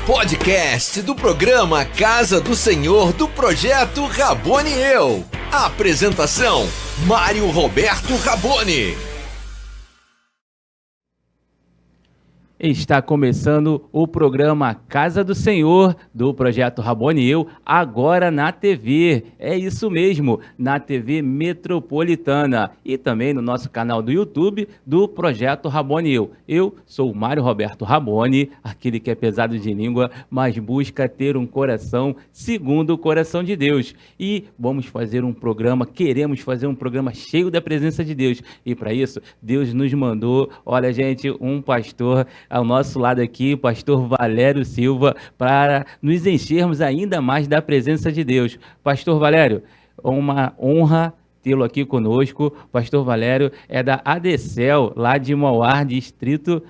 Podcast do programa Casa do Senhor do Projeto Rabone e Eu. Apresentação: Mário Roberto Rabone. Está começando o programa Casa do Senhor, do Projeto Rabone e Eu, agora na TV. É isso mesmo, na TV Metropolitana e também no nosso canal do YouTube do Projeto Rabone e Eu. Eu sou o Mário Roberto Rabone, aquele que é pesado de língua, mas busca ter um coração segundo o coração de Deus. E vamos fazer um programa, queremos fazer um programa cheio da presença de Deus. E para isso, Deus nos mandou, olha gente, um pastor ao nosso lado aqui, o pastor Valério Silva, para nos enchermos ainda mais da presença de Deus. Pastor Valério, uma honra tê-lo aqui conosco. O pastor Valério é da ADCEL, lá de Mauá, distrito,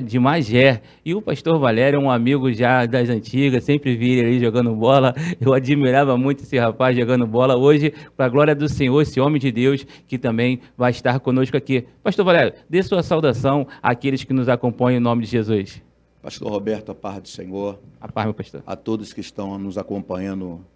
de Magé. E o pastor Valério é um amigo já das antigas, sempre vi ele ali jogando bola. Eu admirava muito esse rapaz jogando bola. Hoje, para a glória do Senhor, esse homem de Deus que também vai estar conosco aqui. Pastor Valério, dê sua saudação àqueles que nos acompanham em nome de Jesus. Pastor Roberto, a paz do Senhor. A paz, meu pastor. A todos que estão nos acompanhando,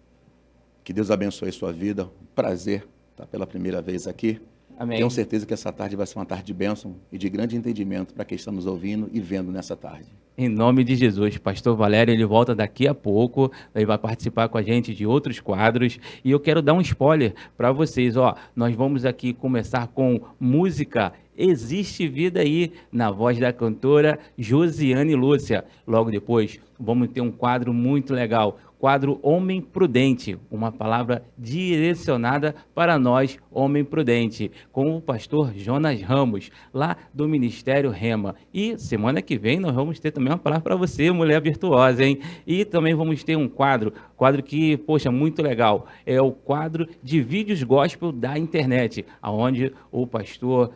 que Deus abençoe a sua vida. Prazer estar pela primeira vez aqui. Amém. Tenho certeza que essa tarde vai ser uma tarde de bênção e de grande entendimento para quem está nos ouvindo e vendo nessa tarde. Em nome de Jesus, pastor Valério, ele volta daqui a pouco, ele vai participar com a gente de outros quadros, e eu quero dar um spoiler para vocês, nós vamos aqui começar com música Existe Vida Aí, na voz da cantora Josiane Lúcia. Logo depois, vamos ter um quadro muito legal, quadro Homem Prudente, uma palavra direcionada para nós, homem prudente, com o pastor Jonas Ramos, lá do Ministério Rema. E semana que vem nós vamos ter também uma palavra para você, mulher virtuosa, hein? E também vamos ter um quadro que, poxa, muito legal, é o quadro de vídeos gospel da internet, onde o pastor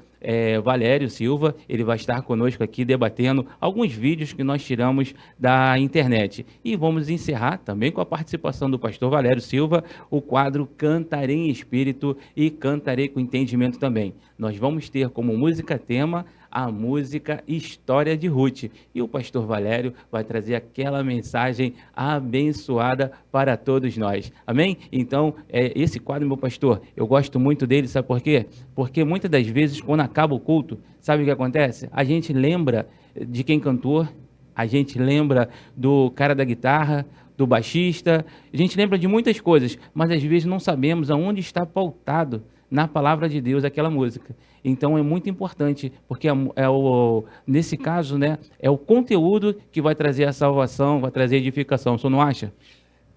Valério Silva, ele vai estar conosco aqui debatendo alguns vídeos que nós tiramos da internet. E vamos encerrar também com a participação do pastor Valério Silva, o quadro Cantarei em Espírito e Cantarei com Entendimento também. Nós vamos ter como música tema a música História de Ruth. E o pastor Valério vai trazer aquela mensagem abençoada para todos nós. Amém? Então, esse quadro, meu pastor, eu gosto muito dele, sabe por quê? Porque muitas das vezes, quando acaba o culto, sabe o que acontece? A gente lembra de quem cantou, a gente lembra do cara da guitarra, do baixista, a gente lembra de muitas coisas, mas às vezes não sabemos aonde está pautado na palavra de Deus aquela música. Então é muito importante, porque nesse caso, é o conteúdo que vai trazer a salvação, vai trazer a edificação. Você não acha?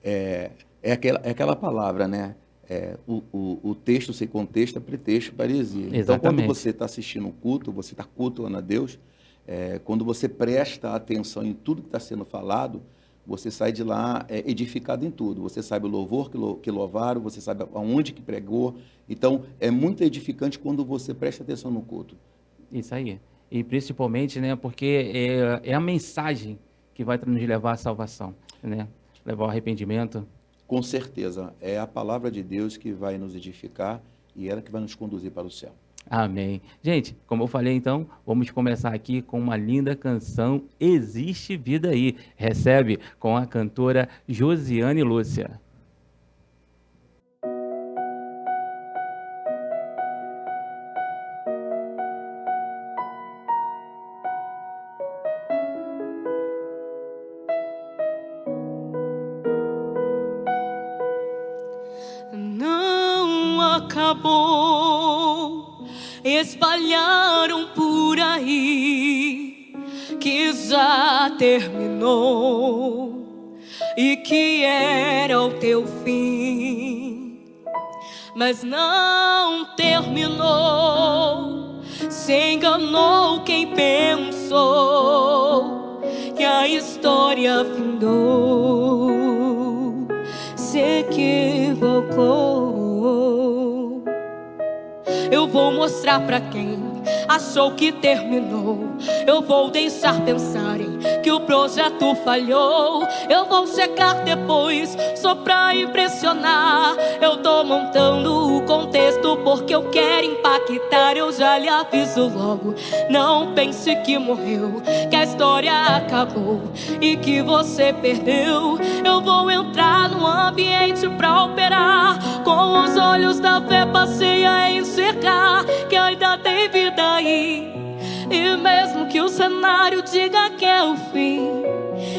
É aquela palavra, o texto sem contexto é pretexto para heresia. Exatamente. Então, quando você está assistindo um culto, você está cultuando a Deus, quando você presta atenção em tudo que está sendo falado, você sai de lá edificado em tudo. Você sabe o louvor que louvaram, você sabe aonde que pregou. Então, é muito edificante quando você presta atenção no culto. Isso aí. E principalmente, porque é a mensagem que vai nos levar à salvação, levar ao arrependimento. Com certeza. É a palavra de Deus que vai nos edificar e ela que vai nos conduzir para o céu. Amém. Gente, como eu falei então, vamos começar aqui com uma linda canção, Existe Vida Aí. Recebe com a cantora Josiane Lúcia. Não acabou, espalharam por aí que já terminou e que era o teu fim, mas não terminou. Se enganou quem pensou que a história findou, se equivocou. Eu vou mostrar pra quem achou que terminou. Eu vou deixar pensarem que o projeto falhou. Eu vou chegar depois só pra impressionar. Eu tô montando o contexto porque eu quero impactar. Eu já lhe aviso logo, não pense que morreu, que a história acabou e que você perdeu. Eu vou entrar no ambiente pra operar. Com os olhos da fé passei a enxergar que ainda tem vida aí. E mesmo que o cenário diga que é o fim,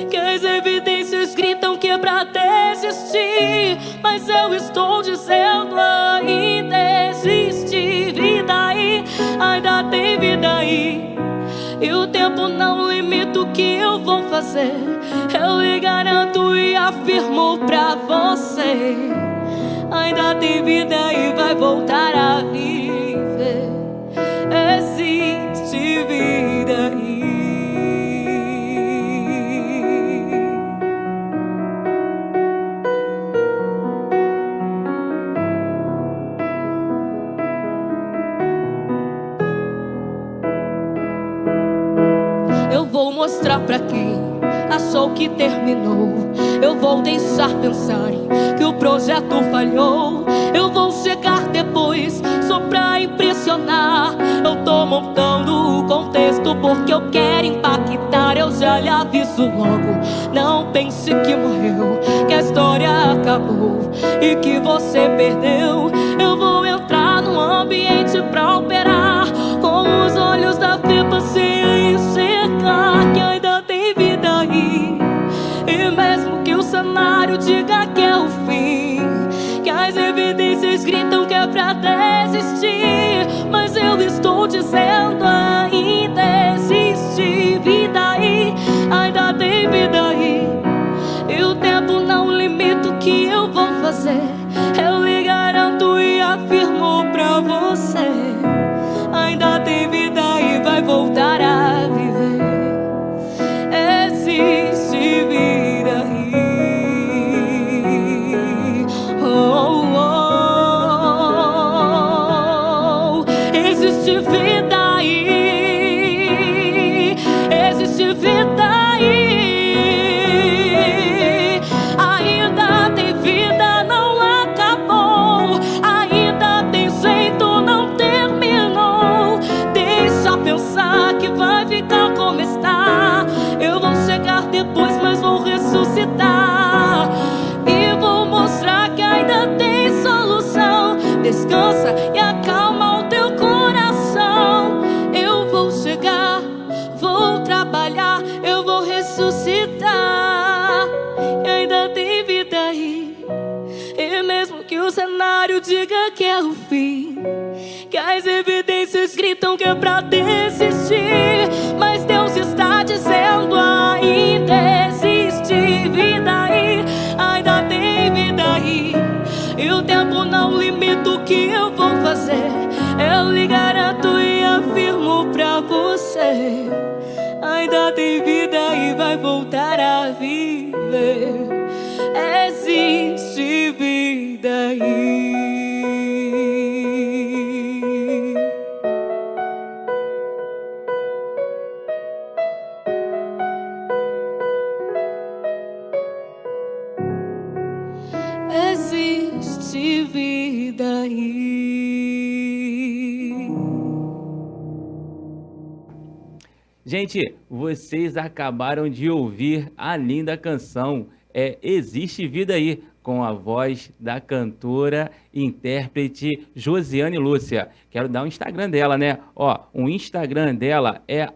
que as evidências gritam que é pra desistir, mas eu estou dizendo ainda existe vida aí, ainda tem vida aí. E o tempo não limita o que eu vou fazer. Eu lhe garanto e afirmo pra você, ainda tem vida e vai voltar a viver. Existe vida aí. Eu vou mostrar pra quem achou que terminou. Eu vou deixar pensarem que o projeto falhou. Eu vou chegar depois só pra impressionar. Eu tô montando o contexto porque eu quero impactar. Eu já lhe aviso logo, não pense que morreu, que a história acabou e que você perdeu. Eu vou entrar no ambiente pra operar. Com os olhos da fé passei a enxergar que ainda tem vida aí. E mesmo que o cenário diga que é o fim, que as evidências gritam que é pra desistir, mas eu estou dizendo ainda existe vida aí, ainda tem vida aí. E o tempo não limita o que eu vou fazer. Eu lhe garanto e afirmo pra você, ainda tem vida e vai voltar a viver. Existe vida aí. Oh, oh, oh. Existe vida aí. Existe vida aí. Ainda tem vida, não acabou. Ainda tem jeito, não terminou. Deixa pensar que vai ficar como está. Eu vou chegar depois, mas vou ressuscitar. E vou mostrar que ainda tem solução. Descansa e acalma o teu coração. Eu vou chegar, vou trabalhar, eu vou ressuscitar. E ainda tem vida aí. E mesmo que o cenário diga que é o fim, que as evidências gritam que é pra desistir, mas Deus está dizendo ainda existe vida aí, ainda tem vida aí. E o tempo não limita o que eu vou fazer. Eu lhe garanto e afirmo pra você, ainda tem vida e vai voltar a viver. Existe vida aí. Existe vida aí. Gente, vocês acabaram de ouvir a linda canção Existe Vida Aí, com a voz da cantora e intérprete Josiane Lúcia. Quero dar o Instagram dela, né? Ó, o Instagram dela é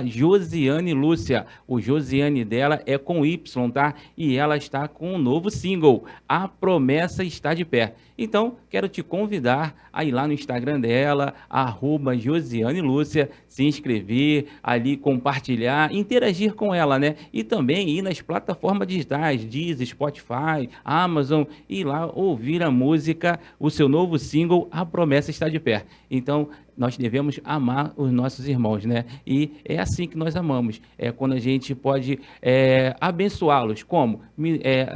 @Josiane Lúcia. O Josiane dela é com Y, tá? E ela está com um novo single, A Promessa Está de Pé. Então, quero te convidar a ir lá no Instagram dela, @Josiane Lúcia, se inscrever, ali compartilhar, interagir com ela, né? E também ir nas plataformas digitais, Deezer, Spotify, Amazon e ir lá ouvir a música, o seu novo single, A Promessa Está de Pé. Então, nós devemos amar os nossos irmãos, né? E é assim que nós amamos. É quando a gente pode abençoá-los. Como?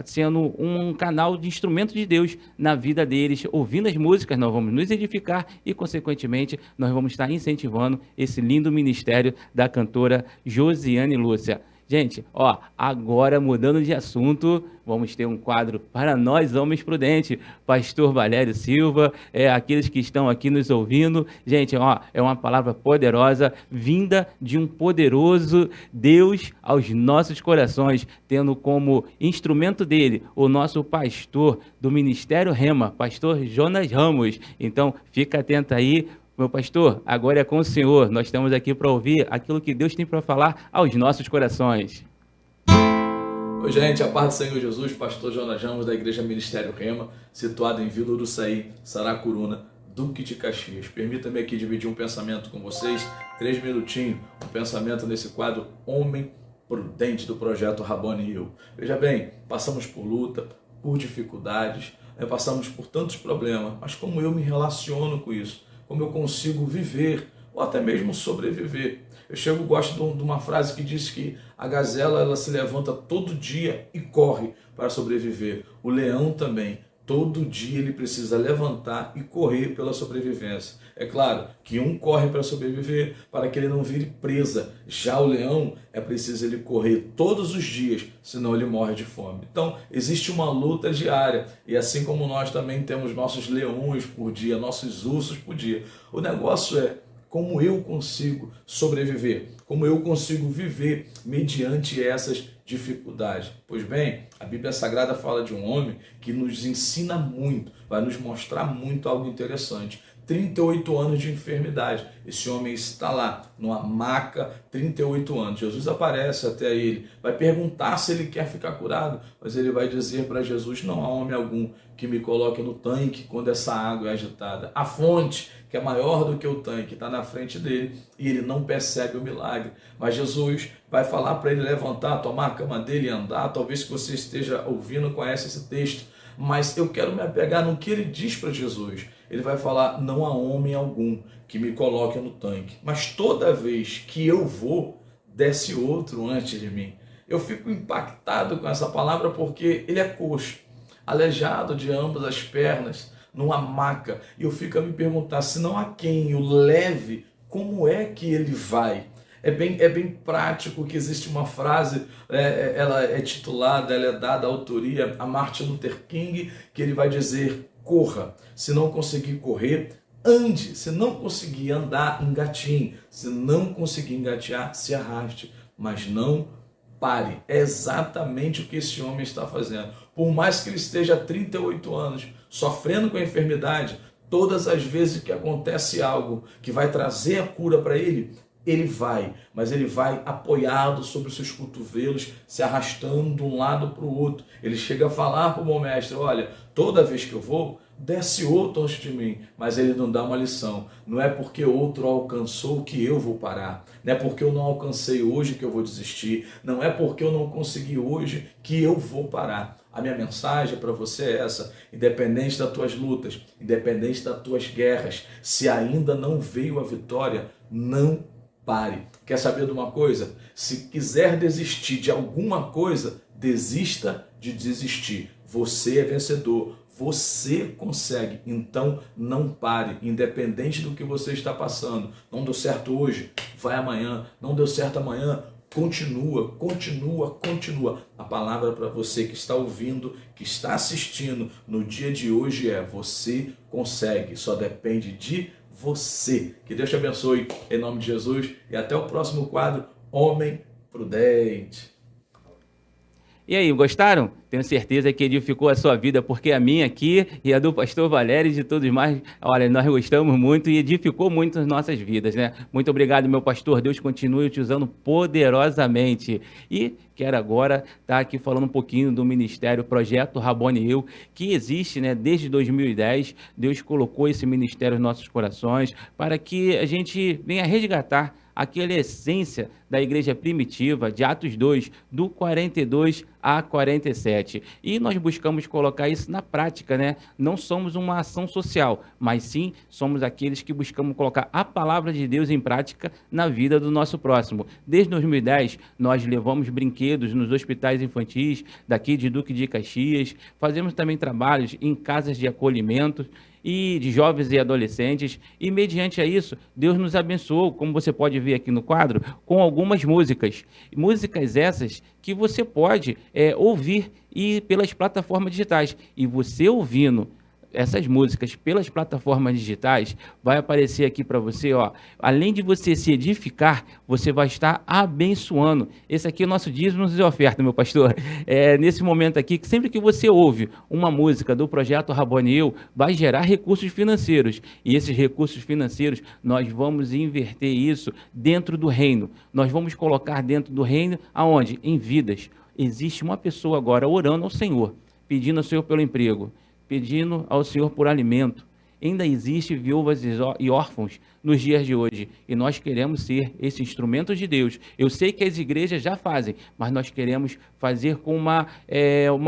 Sendo um canal de instrumento de Deus na vida deles. Ouvindo as músicas, nós vamos nos edificar e, consequentemente, nós vamos estar incentivando esse lindo ministério da cantora Josiane Lúcia. Gente, agora mudando de assunto, vamos ter um quadro para nós, homens prudentes. Pastor Valério Silva, aqueles que estão aqui nos ouvindo. Gente, é uma palavra poderosa, vinda de um poderoso Deus aos nossos corações, tendo como instrumento dele o nosso pastor do Ministério Rema, pastor Jonas Ramos. Então, fica atento aí. Meu pastor, agora é com o senhor. Nós estamos aqui para ouvir aquilo que Deus tem para falar aos nossos corações. Oi, gente, a paz do Senhor Jesus, pastor Jonas Ramos, da Igreja Ministério Rema, situado em Vila Uruçaí, Saracuruna, Duque de Caxias. Permita-me aqui dividir um pensamento com vocês, 3 minutinhos, um pensamento nesse quadro Homem Prudente do projeto Rabboni Hill. Veja bem, passamos por luta, por dificuldades, passamos por tantos problemas, mas como eu me relaciono com isso? Como eu consigo viver ou até mesmo sobreviver? Eu gosto de uma frase que diz que a gazela ela se levanta todo dia e corre para sobreviver. O leão também, todo dia ele precisa levantar e correr pela sobrevivência. É claro que um corre para sobreviver para que ele não vire presa. Já o leão é preciso ele correr todos os dias, senão ele morre de fome. Então existe uma luta diária e assim como nós também temos nossos leões por dia, nossos ursos por dia. O negócio é como eu consigo sobreviver, como eu consigo viver mediante essas dificuldades. Pois bem, a Bíblia Sagrada fala de um homem que nos ensina muito, vai nos mostrar muito algo interessante. 38 anos de enfermidade. Esse homem está lá, numa maca, 38 anos. Jesus aparece até ele, vai perguntar se ele quer ficar curado, mas ele vai dizer para Jesus, não há homem algum que me coloque no tanque quando essa água é agitada. A fonte, que é maior do que o tanque, está na frente dele e ele não percebe o milagre. Mas Jesus vai falar para ele levantar, tomar a cama dele e andar. Talvez que você esteja ouvindo, conhece esse texto, mas eu quero me apegar no que ele diz para Jesus. Ele vai falar, não há homem algum que me coloque no tanque, mas toda vez que eu vou, desce outro antes de mim. Eu fico impactado com essa palavra porque ele é coxo, aleijado de ambas as pernas, numa maca, e eu fico a me perguntar, se não há quem o leve, como é que ele vai? É bem prático que existe uma frase, ela é titulada, ela é dada à autoria a Martin Luther King, que ele vai dizer, corra, se não conseguir correr, ande, se não conseguir andar, engatinhe, se não conseguir engatear, se arraste, mas não pare. É exatamente o que esse homem está fazendo. Por mais que ele esteja há 38 anos, sofrendo com a enfermidade, todas as vezes que acontece algo que vai trazer a cura para ele, ele vai, mas ele vai apoiado sobre os seus cotovelos, se arrastando de um lado para o outro. Ele chega a falar para o bom mestre, olha, toda vez que eu vou, desce outro antes de mim, mas ele não dá uma lição. Não é porque outro alcançou que eu vou parar. Não é porque eu não alcancei hoje que eu vou desistir. Não é porque eu não consegui hoje que eu vou parar. A minha mensagem para você é essa, independente das tuas lutas, independente das tuas guerras, se ainda não veio a vitória, não pare. Quer saber de uma coisa? Se quiser desistir de alguma coisa, desista de desistir. Você é vencedor. Você consegue. Então não pare. Independente do que você está passando. Não deu certo hoje, vai amanhã. Não deu certo amanhã, continua, continua, continua. A palavra para você que está ouvindo, que está assistindo no dia de hoje é: você consegue. Só depende de você. Que Deus te abençoe, em nome de Jesus, e até o próximo quadro, Homem Prudente. E aí, gostaram? Tenho certeza que edificou a sua vida, porque a minha aqui e a do pastor Valério e de todos mais, olha, nós gostamos muito e edificou muito as nossas vidas, né? Muito obrigado, meu pastor. Deus continue te usando poderosamente. E quero agora estar aqui falando um pouquinho do ministério Projeto Rabboni Hill, que existe, né, desde 2010. Deus colocou esse ministério nos nossos corações para que a gente venha resgatar aquela essência da igreja primitiva, de Atos 2, do 42 a 47. E nós buscamos colocar isso na prática, né? Não somos uma ação social, mas sim somos aqueles que buscamos colocar a palavra de Deus em prática na vida do nosso próximo. Desde 2010, nós levamos brinquedos nos hospitais infantis daqui de Duque de Caxias, fazemos também trabalhos em casas de acolhimento e de jovens e adolescentes, e mediante a isso, Deus nos abençoou, como você pode ver aqui no quadro, com algumas músicas. Músicas essas que você pode ouvir pelas plataformas digitais. E você ouvindo essas músicas pelas plataformas digitais, vai aparecer aqui para você, ó, além de você se edificar, você vai estar abençoando. Esse aqui é o nosso dízimos e oferta, meu pastor. Nesse momento aqui, que sempre que você ouve uma música do Projeto Rabone e eu, vai gerar recursos financeiros. E esses recursos financeiros, nós vamos inverter isso dentro do reino. Nós vamos colocar dentro do reino, aonde? Em vidas. Existe uma pessoa agora orando ao Senhor, pedindo ao Senhor pelo emprego, pedindo ao Senhor por alimento. Ainda existe viúvas e órfãos nos dias de hoje, e nós queremos ser esse instrumento de Deus. Eu sei que as igrejas já fazem, mas nós queremos fazer com uma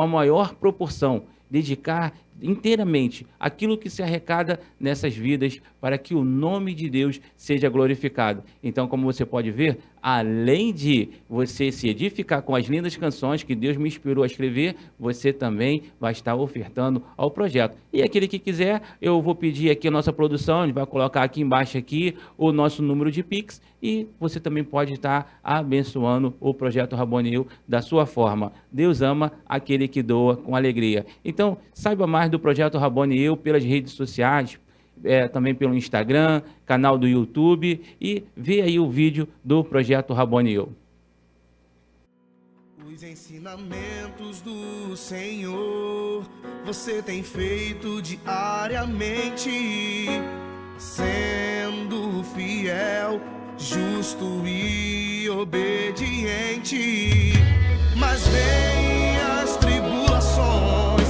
maior proporção, dedicar inteiramente aquilo que se arrecada nessas vidas para que o nome de Deus seja glorificado. Então, como você pode ver, além de você se edificar com as lindas canções que Deus me inspirou a escrever, você também vai estar ofertando ao projeto. E aquele que quiser, eu vou pedir aqui a nossa produção, a gente vai colocar aqui embaixo aqui o nosso número de Pix, e você também pode estar abençoando o Projeto Rabone e eu da sua forma. Deus ama aquele que doa com alegria. Então, saiba mais do Projeto Rabone e eu pelas redes sociais, também pelo Instagram, canal do YouTube, e vê aí o vídeo do Projeto Rabone e eu. Os ensinamentos do Senhor você tem feito diariamente, sendo fiel, justo e obediente. Mas vem as tribulações,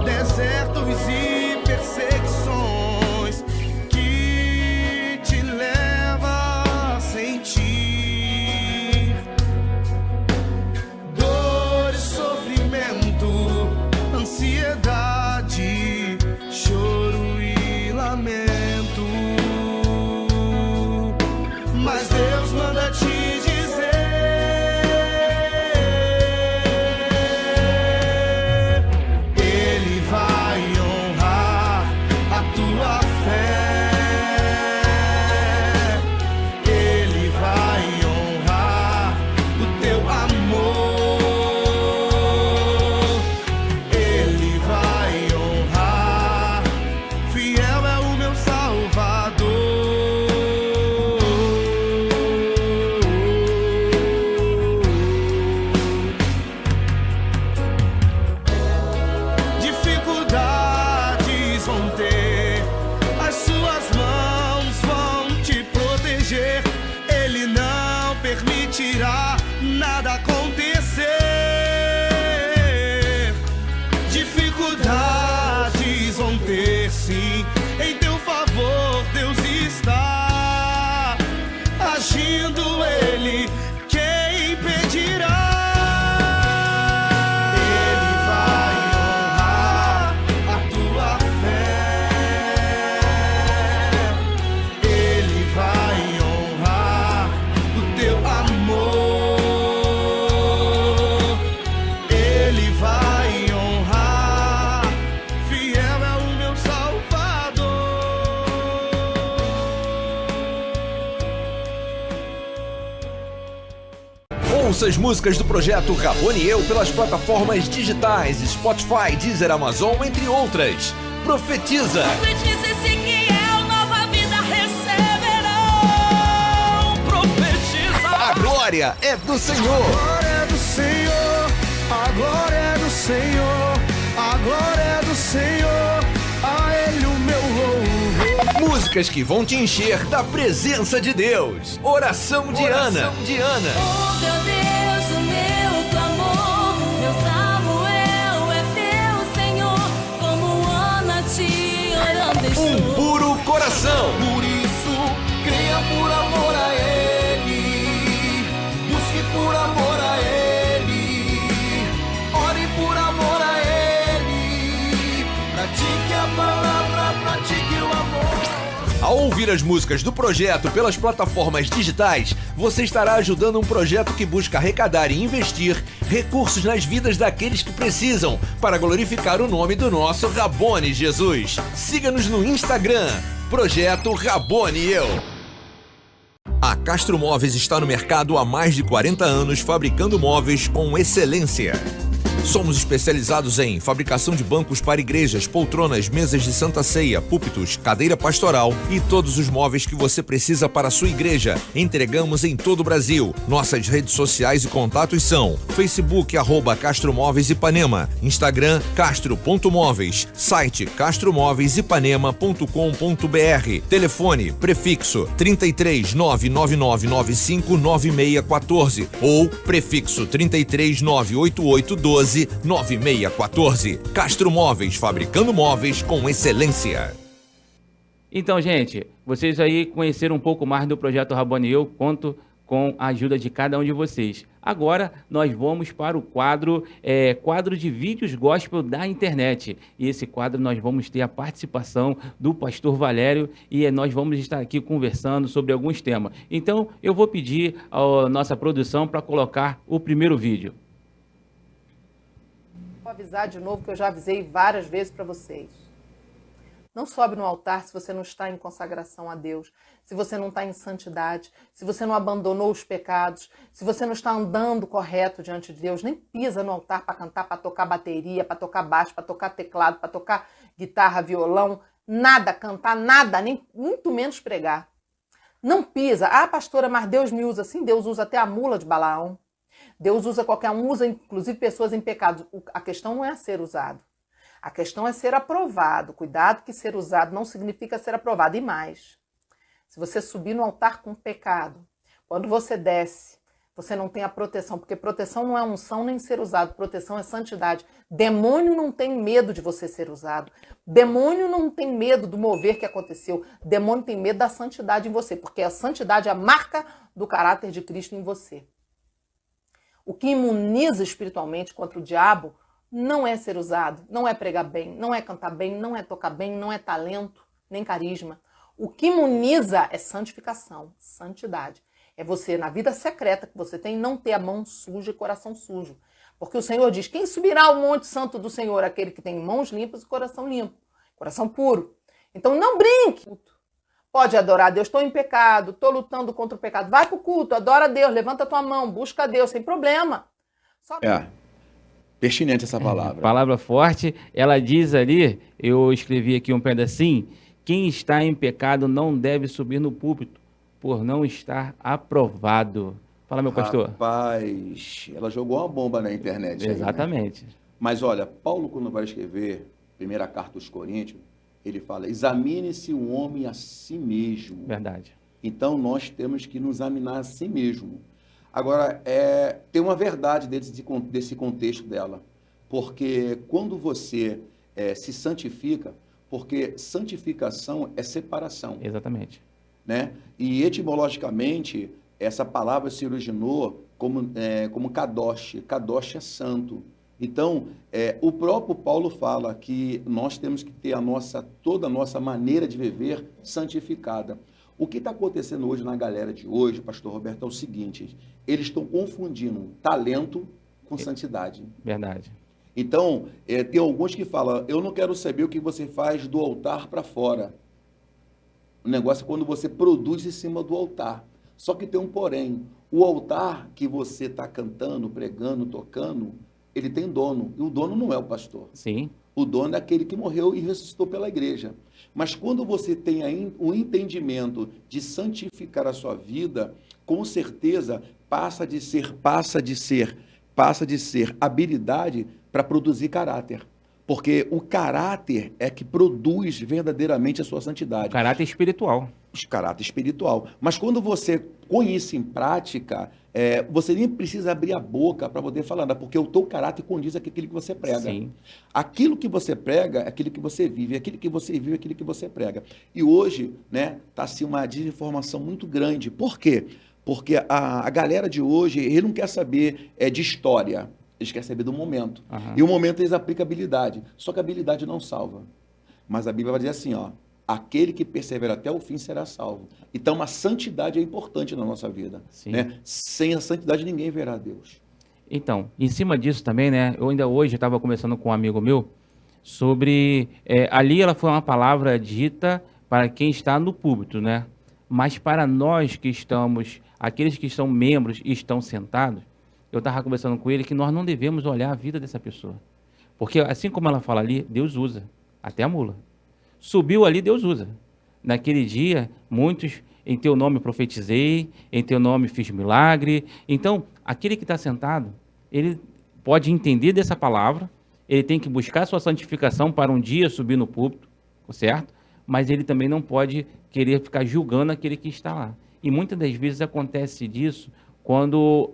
desertos e perseguições que te leva a sentir dor e sofrimento, ansiedade, choro e lamento. Mas Deus manda te dizer: Ele vai honrar a tua fé, Ele vai honrar o teu amor, Ele vai honrar, fiel é o meu Salvador. Dificuldades vão ter, as suas mãos vão te proteger, Ele não permitirá nada acontecer. Dificuldades vão ter, sim, em teu favor Deus está agindo, Ele quem impedirá? Ele vai honrar a tua fé, Ele vai honrar o teu amor, Ele vai honrar, fiel é o meu Salvador. Ouça as músicas do Projeto Rabone e eu pelas plataformas digitais, Spotify, Deezer, Amazon, entre outras. Profetiza! Profetiza, Ezequiel, nova vida receberão. Profetiza. A glória é do Senhor! Glória é do Senhor, a glória é do Senhor, a glória é do Senhor, a Ele o meu louvor. Músicas que vão te encher da presença de Deus. Oração de Ana. Oh, meu Deus, o meu clamor, meu Samuel é teu Senhor, como Ana te orando estou. Um puro coração. Por isso, creia por amor a Ele. Ao ouvir as músicas do projeto pelas plataformas digitais, você estará ajudando um projeto que busca arrecadar e investir recursos nas vidas daqueles que precisam para glorificar o nome do nosso Rabone Jesus. Siga-nos no Instagram, Projeto Rabone e Eu. A Castro Móveis está no mercado há mais de 40 anos fabricando móveis com excelência. Somos especializados em fabricação de bancos para igrejas, poltronas, mesas de Santa Ceia, púlpitos, cadeira pastoral e todos os móveis que você precisa para a sua igreja. Entregamos em todo o Brasil. Nossas redes sociais e contatos são Facebook, @Castro Móveis Ipanema, Instagram, castro.móveis, site castromóveisipanema.com.br, telefone, prefixo 33 99995 9614 ou prefixo 33 98812 9614. Castro Móveis, fabricando móveis com excelência. Então, gente, vocês aí conheceram um pouco mais do Projeto Rabone e Eu, conto com a ajuda de cada um de vocês. Agora, nós vamos para o quadro de vídeos gospel da internet. E esse quadro nós vamos ter a participação do pastor Valério e nós vamos estar aqui conversando sobre alguns temas. Então, eu vou pedir à nossa produção para colocar o primeiro vídeo. Vou avisar de novo que eu já avisei várias vezes para vocês. Não sobe no altar se você não está em consagração a Deus, se você não está em santidade, se você não abandonou os pecados, se você não está andando correto diante de Deus, nem pisa no altar para cantar, para tocar bateria, para tocar baixo, para tocar teclado, para tocar guitarra, violão, nada, cantar nada, nem muito menos pregar. Não pisa. Ah, pastora, mas Deus me usa assim? Deus usa até a mula de Balaão. Deus usa qualquer um, usa inclusive pessoas em pecado. A questão não é ser usado. A questão é ser aprovado. Cuidado que ser usado não significa ser aprovado. E mais, se você subir no altar com pecado, quando você desce, você não tem a proteção, porque proteção não é unção nem ser usado, proteção é santidade. Demônio não tem medo de você ser usado. Demônio não tem medo do mover que aconteceu. Demônio tem medo da santidade em você, porque a santidade é a marca do caráter de Cristo em você. O que imuniza espiritualmente contra o diabo não é ser usado, não é pregar bem, não é cantar bem, não é tocar bem, não é talento, nem carisma. O que imuniza é santificação, santidade. É você, na vida secreta que você tem, não ter a mão suja e coração sujo. Porque o Senhor diz, quem subirá ao monte santo do Senhor? Aquele que tem mãos limpas e coração limpo, coração puro. Então não brinque. Pode adorar a Deus, estou em pecado, estou lutando contra o pecado. Vai para o culto, adora a Deus, levanta a tua mão, busca a Deus, sem problema. Só... Pertinente essa palavra. Palavra forte, ela diz ali, eu escrevi aqui um pedacinho, quem está em pecado não deve subir no púlpito, por não estar aprovado. Fala, meu pastor. Rapaz, ela jogou uma bomba na internet. Exatamente. Aí, né? Mas olha, Paulo, quando vai escrever, primeira carta aos Coríntios, ele fala, examine-se o homem a si mesmo. Verdade. Então, nós temos que nos examinar a si mesmo. Agora, tem uma verdade desse contexto dela. Porque quando você se santifica, porque santificação é separação. Exatamente. Né? E etimologicamente, essa palavra se originou como kadosh. Kadosh é santo. Então, o próprio Paulo fala que nós temos que ter toda a nossa maneira de viver santificada. O que está acontecendo hoje na galera de hoje, pastor Roberto, é o seguinte, eles estão confundindo talento com santidade. Verdade. Então, tem alguns que falam, eu não quero saber o que você faz do altar para fora. O negócio é quando você produz em cima do altar. Só que tem um porém, o altar que você está cantando, pregando, tocando, ele tem dono, e o dono não é o pastor. Sim. O dono é aquele que morreu e ressuscitou pela igreja. Mas quando você tem o entendimento de santificar a sua vida, com certeza passa de ser habilidade para produzir caráter. Porque o caráter é que produz verdadeiramente a sua santidade. Caráter espiritual. Caráter espiritual. Mas quando você põe isso em prática, você nem precisa abrir a boca para poder falar, porque o teu caráter condiz com aquilo que você prega. Sim. Aquilo que você prega é aquilo que você vive, aquilo que você vive é aquilo que você prega. E hoje, né, está-se uma desinformação muito grande. Por quê? Porque a galera de hoje, ele não quer saber de história, eles querem saber do momento. Uhum. E o momento eles aplicam habilidade. Só que a habilidade não salva. Mas a Bíblia vai dizer assim, ó, aquele que persevera até o fim será salvo. Então, a santidade é importante na nossa vida. Sim. Né? Sem a santidade, ninguém verá Deus. Então, em cima disso também, né? Eu ainda hoje estava conversando com um amigo meu sobre... ali ela foi uma palavra dita para quem está no púlpito, né? Mas para nós que estamos... Aqueles que são membros e estão sentados, eu estava conversando com ele que nós não devemos olhar a vida dessa pessoa. Porque assim como ela fala ali, Deus usa. Até a mula. Subiu ali, Deus usa. Naquele dia, muitos, em teu nome profetizei, em teu nome fiz milagre. Então, aquele que está sentado, ele pode entender dessa palavra, ele tem que buscar sua santificação para um dia subir no púlpito, certo? Mas ele também não pode querer ficar julgando aquele que está lá. E muitas das vezes acontece disso quando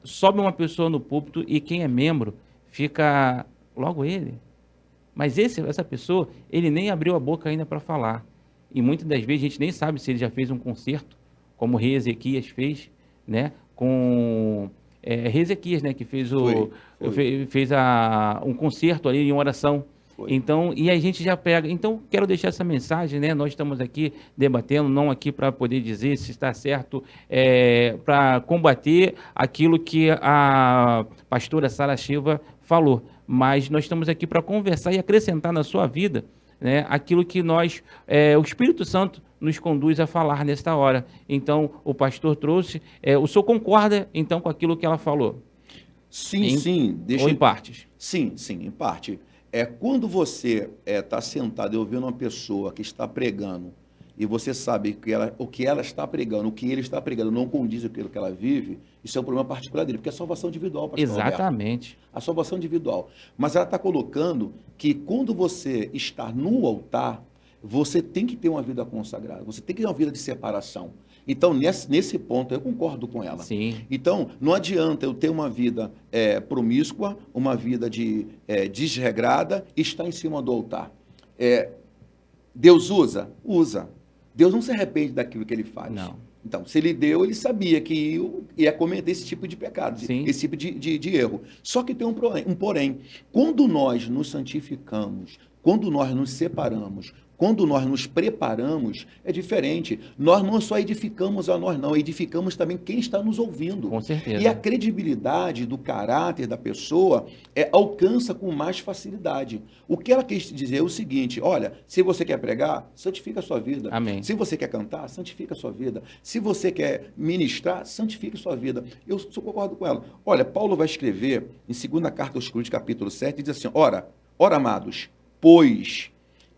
sobe uma pessoa no púlpito e quem é membro fica logo ele. Mas essa pessoa, ele nem abriu a boca ainda para falar. E muitas das vezes a gente nem sabe se ele já fez um concerto, como o rei Ezequias fez, né? Com rei Ezequias, né? Que fez um concerto ali em oração. Foi. Então, e a gente já pega. Então, quero deixar essa mensagem, né? Nós estamos aqui debatendo, não aqui para poder dizer se está certo, para combater aquilo que a pastora Sara Shiva falou. Mas nós estamos aqui para conversar e acrescentar na sua vida, né, aquilo que o Espírito Santo nos conduz a falar nesta hora. Então, o pastor trouxe, o senhor concorda, então, com aquilo que ela falou? Sim, sim. Ou em partes? Sim, em parte. Quando você está sentado e ouvindo uma pessoa que está pregando, e você sabe que o que ela está pregando, o que ele está pregando não condiz com aquilo que ela vive, isso é um problema particular dele, porque é salvação individual, pastor Exatamente. Roberto. A salvação individual. Mas ela está colocando que quando você está no altar, você tem que ter uma vida consagrada, você tem que ter uma vida de separação. Então, nesse ponto, eu concordo com ela. Sim. Então, não adianta eu ter uma vida promíscua, uma vida desregrada e estar em cima do altar. Deus usa? Usa. Deus não se arrepende daquilo que ele faz. Não. Então, se ele deu, ele sabia que ia cometer esse tipo de pecado, Sim. esse tipo de erro. Só que tem um porém. Quando nós nos santificamos, quando nós nos separamos, quando nós nos preparamos, é diferente. Nós não só edificamos a nós, não, edificamos também quem está nos ouvindo. Com certeza. E a credibilidade do caráter da pessoa alcança com mais facilidade. O que ela quis dizer é o seguinte: olha, se você quer pregar, santifica a sua vida. Amém. Se você quer cantar, santifica a sua vida. Se você quer ministrar, santifica a sua vida. Eu concordo com ela. Olha, Paulo vai escrever em 2ª Carta aos Coríntios, capítulo 7, diz assim: ora, amados, pois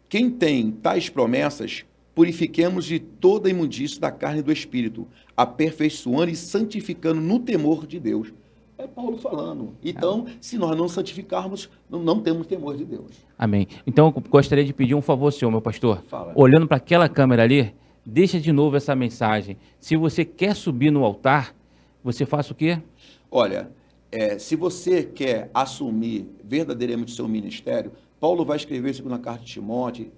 quem tem tais promessas, purifiquemos de toda imundície da carne e do espírito, aperfeiçoando e santificando no temor de Deus. É Paulo falando. Então, se nós não santificarmos, não temos temor de Deus. Amém. Então, eu gostaria de pedir um favor ao senhor, meu pastor. Fala. Olhando para aquela câmera ali, deixa de novo essa mensagem. Se você quer subir no altar, você faça o quê? Olha, se você quer assumir verdadeiramente o seu ministério, Paulo vai escrever isso na carta de Timóteo,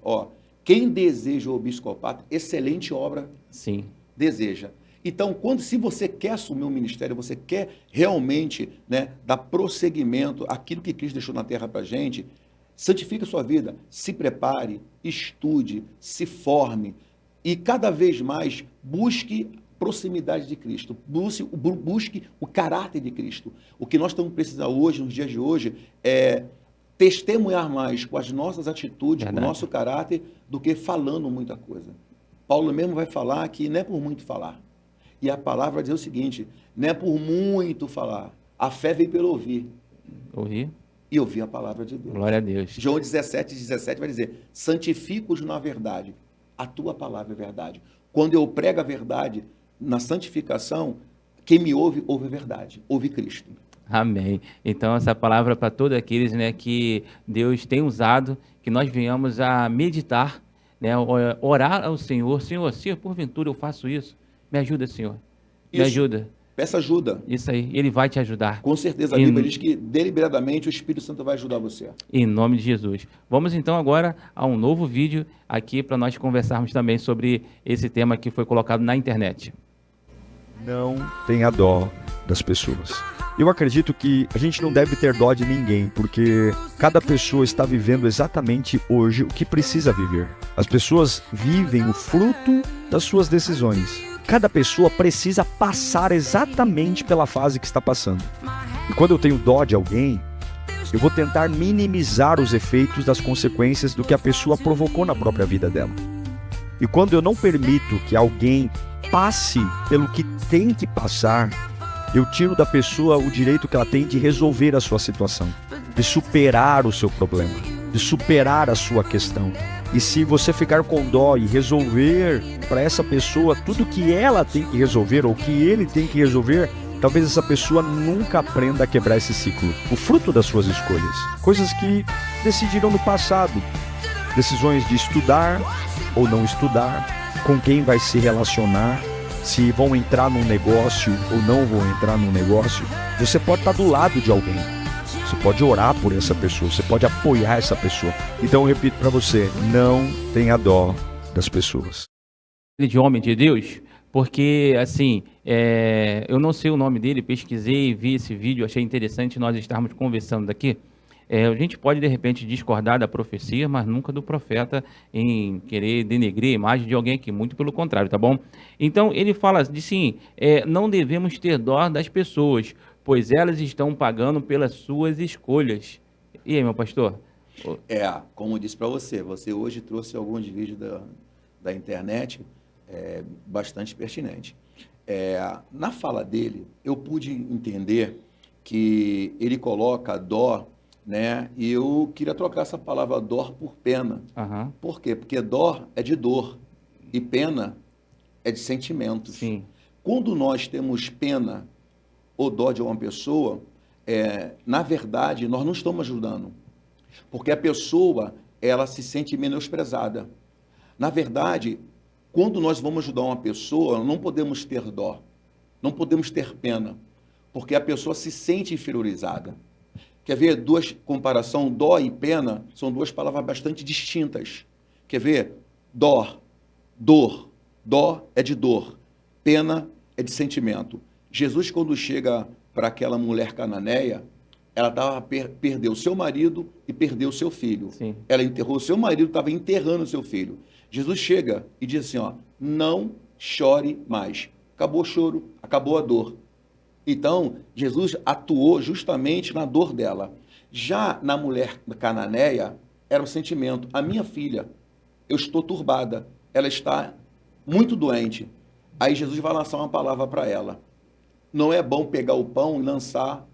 quem deseja o episcopato, excelente obra Sim. deseja. Então, se você quer assumir um ministério, você quer realmente, né, dar prosseguimento àquilo que Cristo deixou na terra para a gente, santifique a sua vida, se prepare, estude, se forme e cada vez mais busque proximidade de Cristo, busque o caráter de Cristo. O que nós estamos precisando hoje, nos dias de hoje, é testemunhar mais com as nossas atitudes, com o nosso caráter, do que falando muita coisa. Paulo mesmo vai falar que não é por muito falar. E a palavra vai dizer o seguinte: não é por muito falar. A fé vem pelo ouvir. Ouvir? E ouvir a palavra de Deus. Glória a Deus. João 17 vai dizer: santifica-os na verdade. A tua palavra é verdade. Quando eu prego a verdade, na santificação, quem me ouve, ouve a verdade. Ouve Cristo. Amém. Então, essa palavra para todos aqueles, né, que Deus tem usado, que nós venhamos a meditar, né, orar ao Senhor. Senhor, se porventura eu faço isso, me ajuda, Senhor. Me ajuda. Peça ajuda. Isso aí, Ele vai te ajudar. Com certeza, a Bíblia diz que deliberadamente o Espírito Santo vai ajudar você. Em nome de Jesus. Vamos então agora a um novo vídeo aqui para nós conversarmos também sobre esse tema que foi colocado na internet. Não tenha dó das pessoas. Eu acredito que a gente não deve ter dó de ninguém, porque cada pessoa está vivendo exatamente hoje o que precisa viver. As pessoas vivem o fruto das suas decisões. Cada pessoa precisa passar exatamente pela fase que está passando. E quando eu tenho dó de alguém, eu vou tentar minimizar os efeitos das consequências do que a pessoa provocou na própria vida dela. E quando eu não permito que alguém passe pelo que tem que passar, eu tiro da pessoa o direito que ela tem de resolver a sua situação, de superar o seu problema, de superar a sua questão. E se você ficar com dó e resolver para essa pessoa tudo que ela tem que resolver ou que ele tem que resolver, talvez essa pessoa nunca aprenda a quebrar esse ciclo. O fruto das suas escolhas. Coisas que decidiram no passado. Decisões de estudar ou não estudar, com quem vai se relacionar, se vão entrar num negócio ou não vão entrar num negócio. Você pode estar do lado de alguém. Você pode orar por essa pessoa, você pode apoiar essa pessoa. Então eu repito para você, não tenha dó das pessoas. De homem de Deus, porque assim, eu não sei o nome dele, pesquisei, vi esse vídeo, achei interessante nós estarmos conversando daqui. A gente pode de repente discordar da profecia, mas nunca do profeta em querer denegrir a imagem de alguém aqui, muito pelo contrário, tá bom? Então ele fala de sim, não devemos ter dó das pessoas, pois elas estão pagando pelas suas escolhas. E aí, meu pastor? Como eu disse para você, você hoje trouxe alguns vídeos da internet bastante pertinente. Na fala dele, eu pude entender que ele coloca dó, né? E eu queria trocar essa palavra dó por pena. Uhum. Por quê? Porque dó é de dor e pena é de sentimentos. Sim. Quando nós temos pena ou dó de uma pessoa, na verdade, nós não estamos ajudando. Porque a pessoa, ela se sente menosprezada. Na verdade, quando nós vamos ajudar uma pessoa, não podemos ter dó, não podemos ter pena, porque a pessoa se sente inferiorizada. Quer ver duas comparação? Dó e pena são duas palavras bastante distintas. Quer ver? Dó, dor. Dó é de dor, pena é de sentimento. Jesus, quando chega para aquela mulher cananeia, ela perdeu seu marido e perdeu seu filho. Sim. Ela enterrou seu marido, estava enterrando seu filho. Jesus chega e diz assim, não chore mais. Acabou o choro, acabou a dor. Então, Jesus atuou justamente na dor dela. Já na mulher cananeia, era um sentimento. A minha filha, eu estou turbada, ela está muito doente. Aí Jesus vai lançar uma palavra para ela. Não é bom pegar o pão e lançar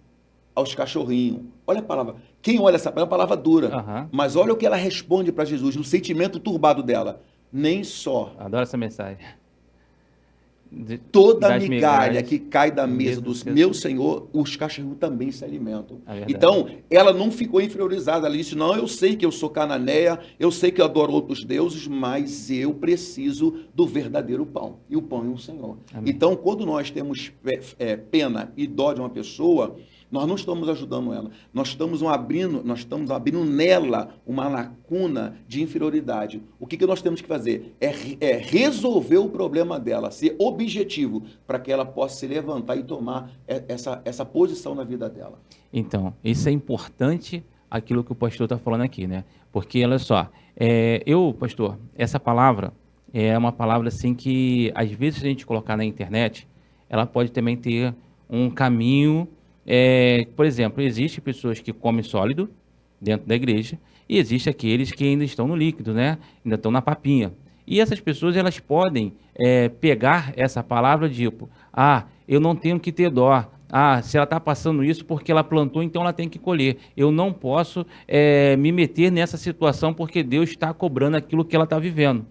aos cachorrinhos. Olha a palavra. Quem olha essa palavra, é uma palavra dura. Uhum. Mas olha o que ela responde para Jesus, no sentimento turbado dela. Nem só. Adoro essa mensagem. Toda migalha que cai da mesa do meu Senhor, os cachorros também se alimentam. Então, ela não ficou inferiorizada. Ela disse, não, eu sei que eu sou cananeia, eu sei que eu adoro outros deuses, mas eu preciso do verdadeiro pão. E o pão é o Senhor. Amém. Então, quando nós temos pena e dó de uma pessoa, nós não estamos ajudando ela. Nós estamos abrindo nela uma lacuna de inferioridade. O que nós temos que fazer? É resolver o problema dela, ser objetivo, para que ela possa se levantar e tomar essa posição na vida dela. Então, isso é importante, aquilo que o pastor está falando aqui, né? Porque, olha só, pastor, essa palavra é uma palavra assim que, às vezes, a gente colocar na internet, ela pode também ter um caminho. Por exemplo, existem pessoas que comem sólido dentro da igreja e existem aqueles que ainda estão no líquido, né? Ainda estão na papinha. E essas pessoas, elas podem pegar essa palavra tipo, eu não tenho que ter dó. Se ela está passando isso porque ela plantou, então ela tem que colher. Eu não posso me meter nessa situação porque Deus está cobrando aquilo que ela está vivendo.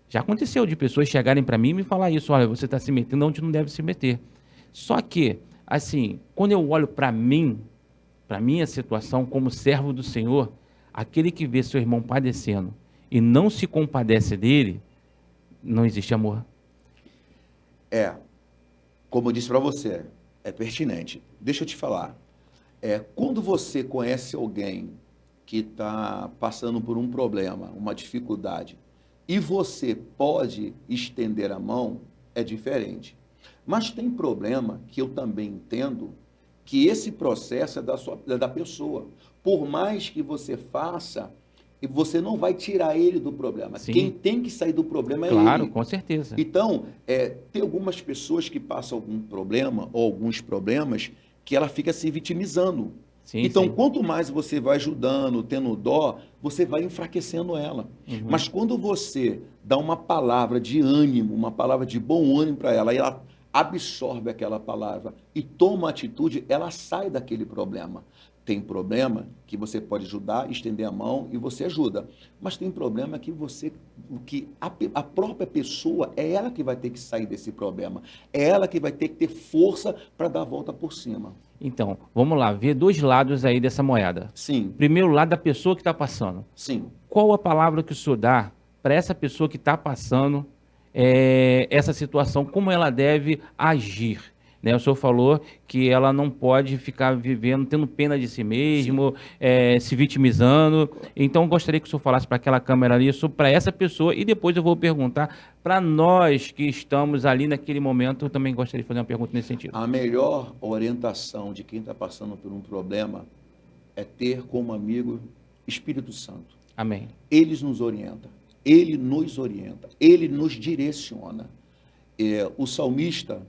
Já aconteceu de pessoas chegarem para mim e me falar isso, olha, você está se metendo onde não deve se meter. Só que, assim, quando eu olho para mim, para minha situação como servo do Senhor, aquele que vê seu irmão padecendo e não se compadece dele, não existe amor. Como eu disse para você, é pertinente. Deixa eu te falar. Quando você conhece alguém que está passando por um problema, uma dificuldade, e você pode estender a mão, é diferente. Mas tem problema que eu também entendo que esse processo é da pessoa. Por mais que você faça, você não vai tirar ele do problema. Sim. Quem tem que sair do problema é ele. Claro, com certeza. Então, tem algumas pessoas que passam algum problema ou alguns problemas que ela fica se vitimizando. Sim, Então, sim. quanto mais você vai ajudando, tendo dó, você vai enfraquecendo ela. Mas quando você dá uma palavra de ânimo, uma palavra de bom ânimo para ela, e ela absorve aquela palavra e toma atitude, ela sai daquele problema. Tem problema que você pode ajudar, estender a mão e você ajuda. Mas tem problema que a própria pessoa é ela que vai ter que sair desse problema. É ela que vai ter que ter força para dar a volta por cima. Então, vamos lá, ver dois lados aí dessa moeda. Sim, Primeiro lado da pessoa que está passando. sim. Qual a palavra que o senhor dá para essa pessoa que está passando essa situação, como ela deve agir? Né? O senhor falou que ela não pode ficar vivendo, tendo pena de si mesmo, se vitimizando. Então, eu gostaria que o senhor falasse para aquela câmera ali, para essa pessoa, e depois eu vou perguntar para nós que estamos ali naquele momento. Eu também gostaria de fazer uma pergunta nesse sentido. A melhor orientação de quem está passando por um problema é ter como amigo Espírito Santo. Amém. Ele nos orienta, ele nos direciona. O salmista,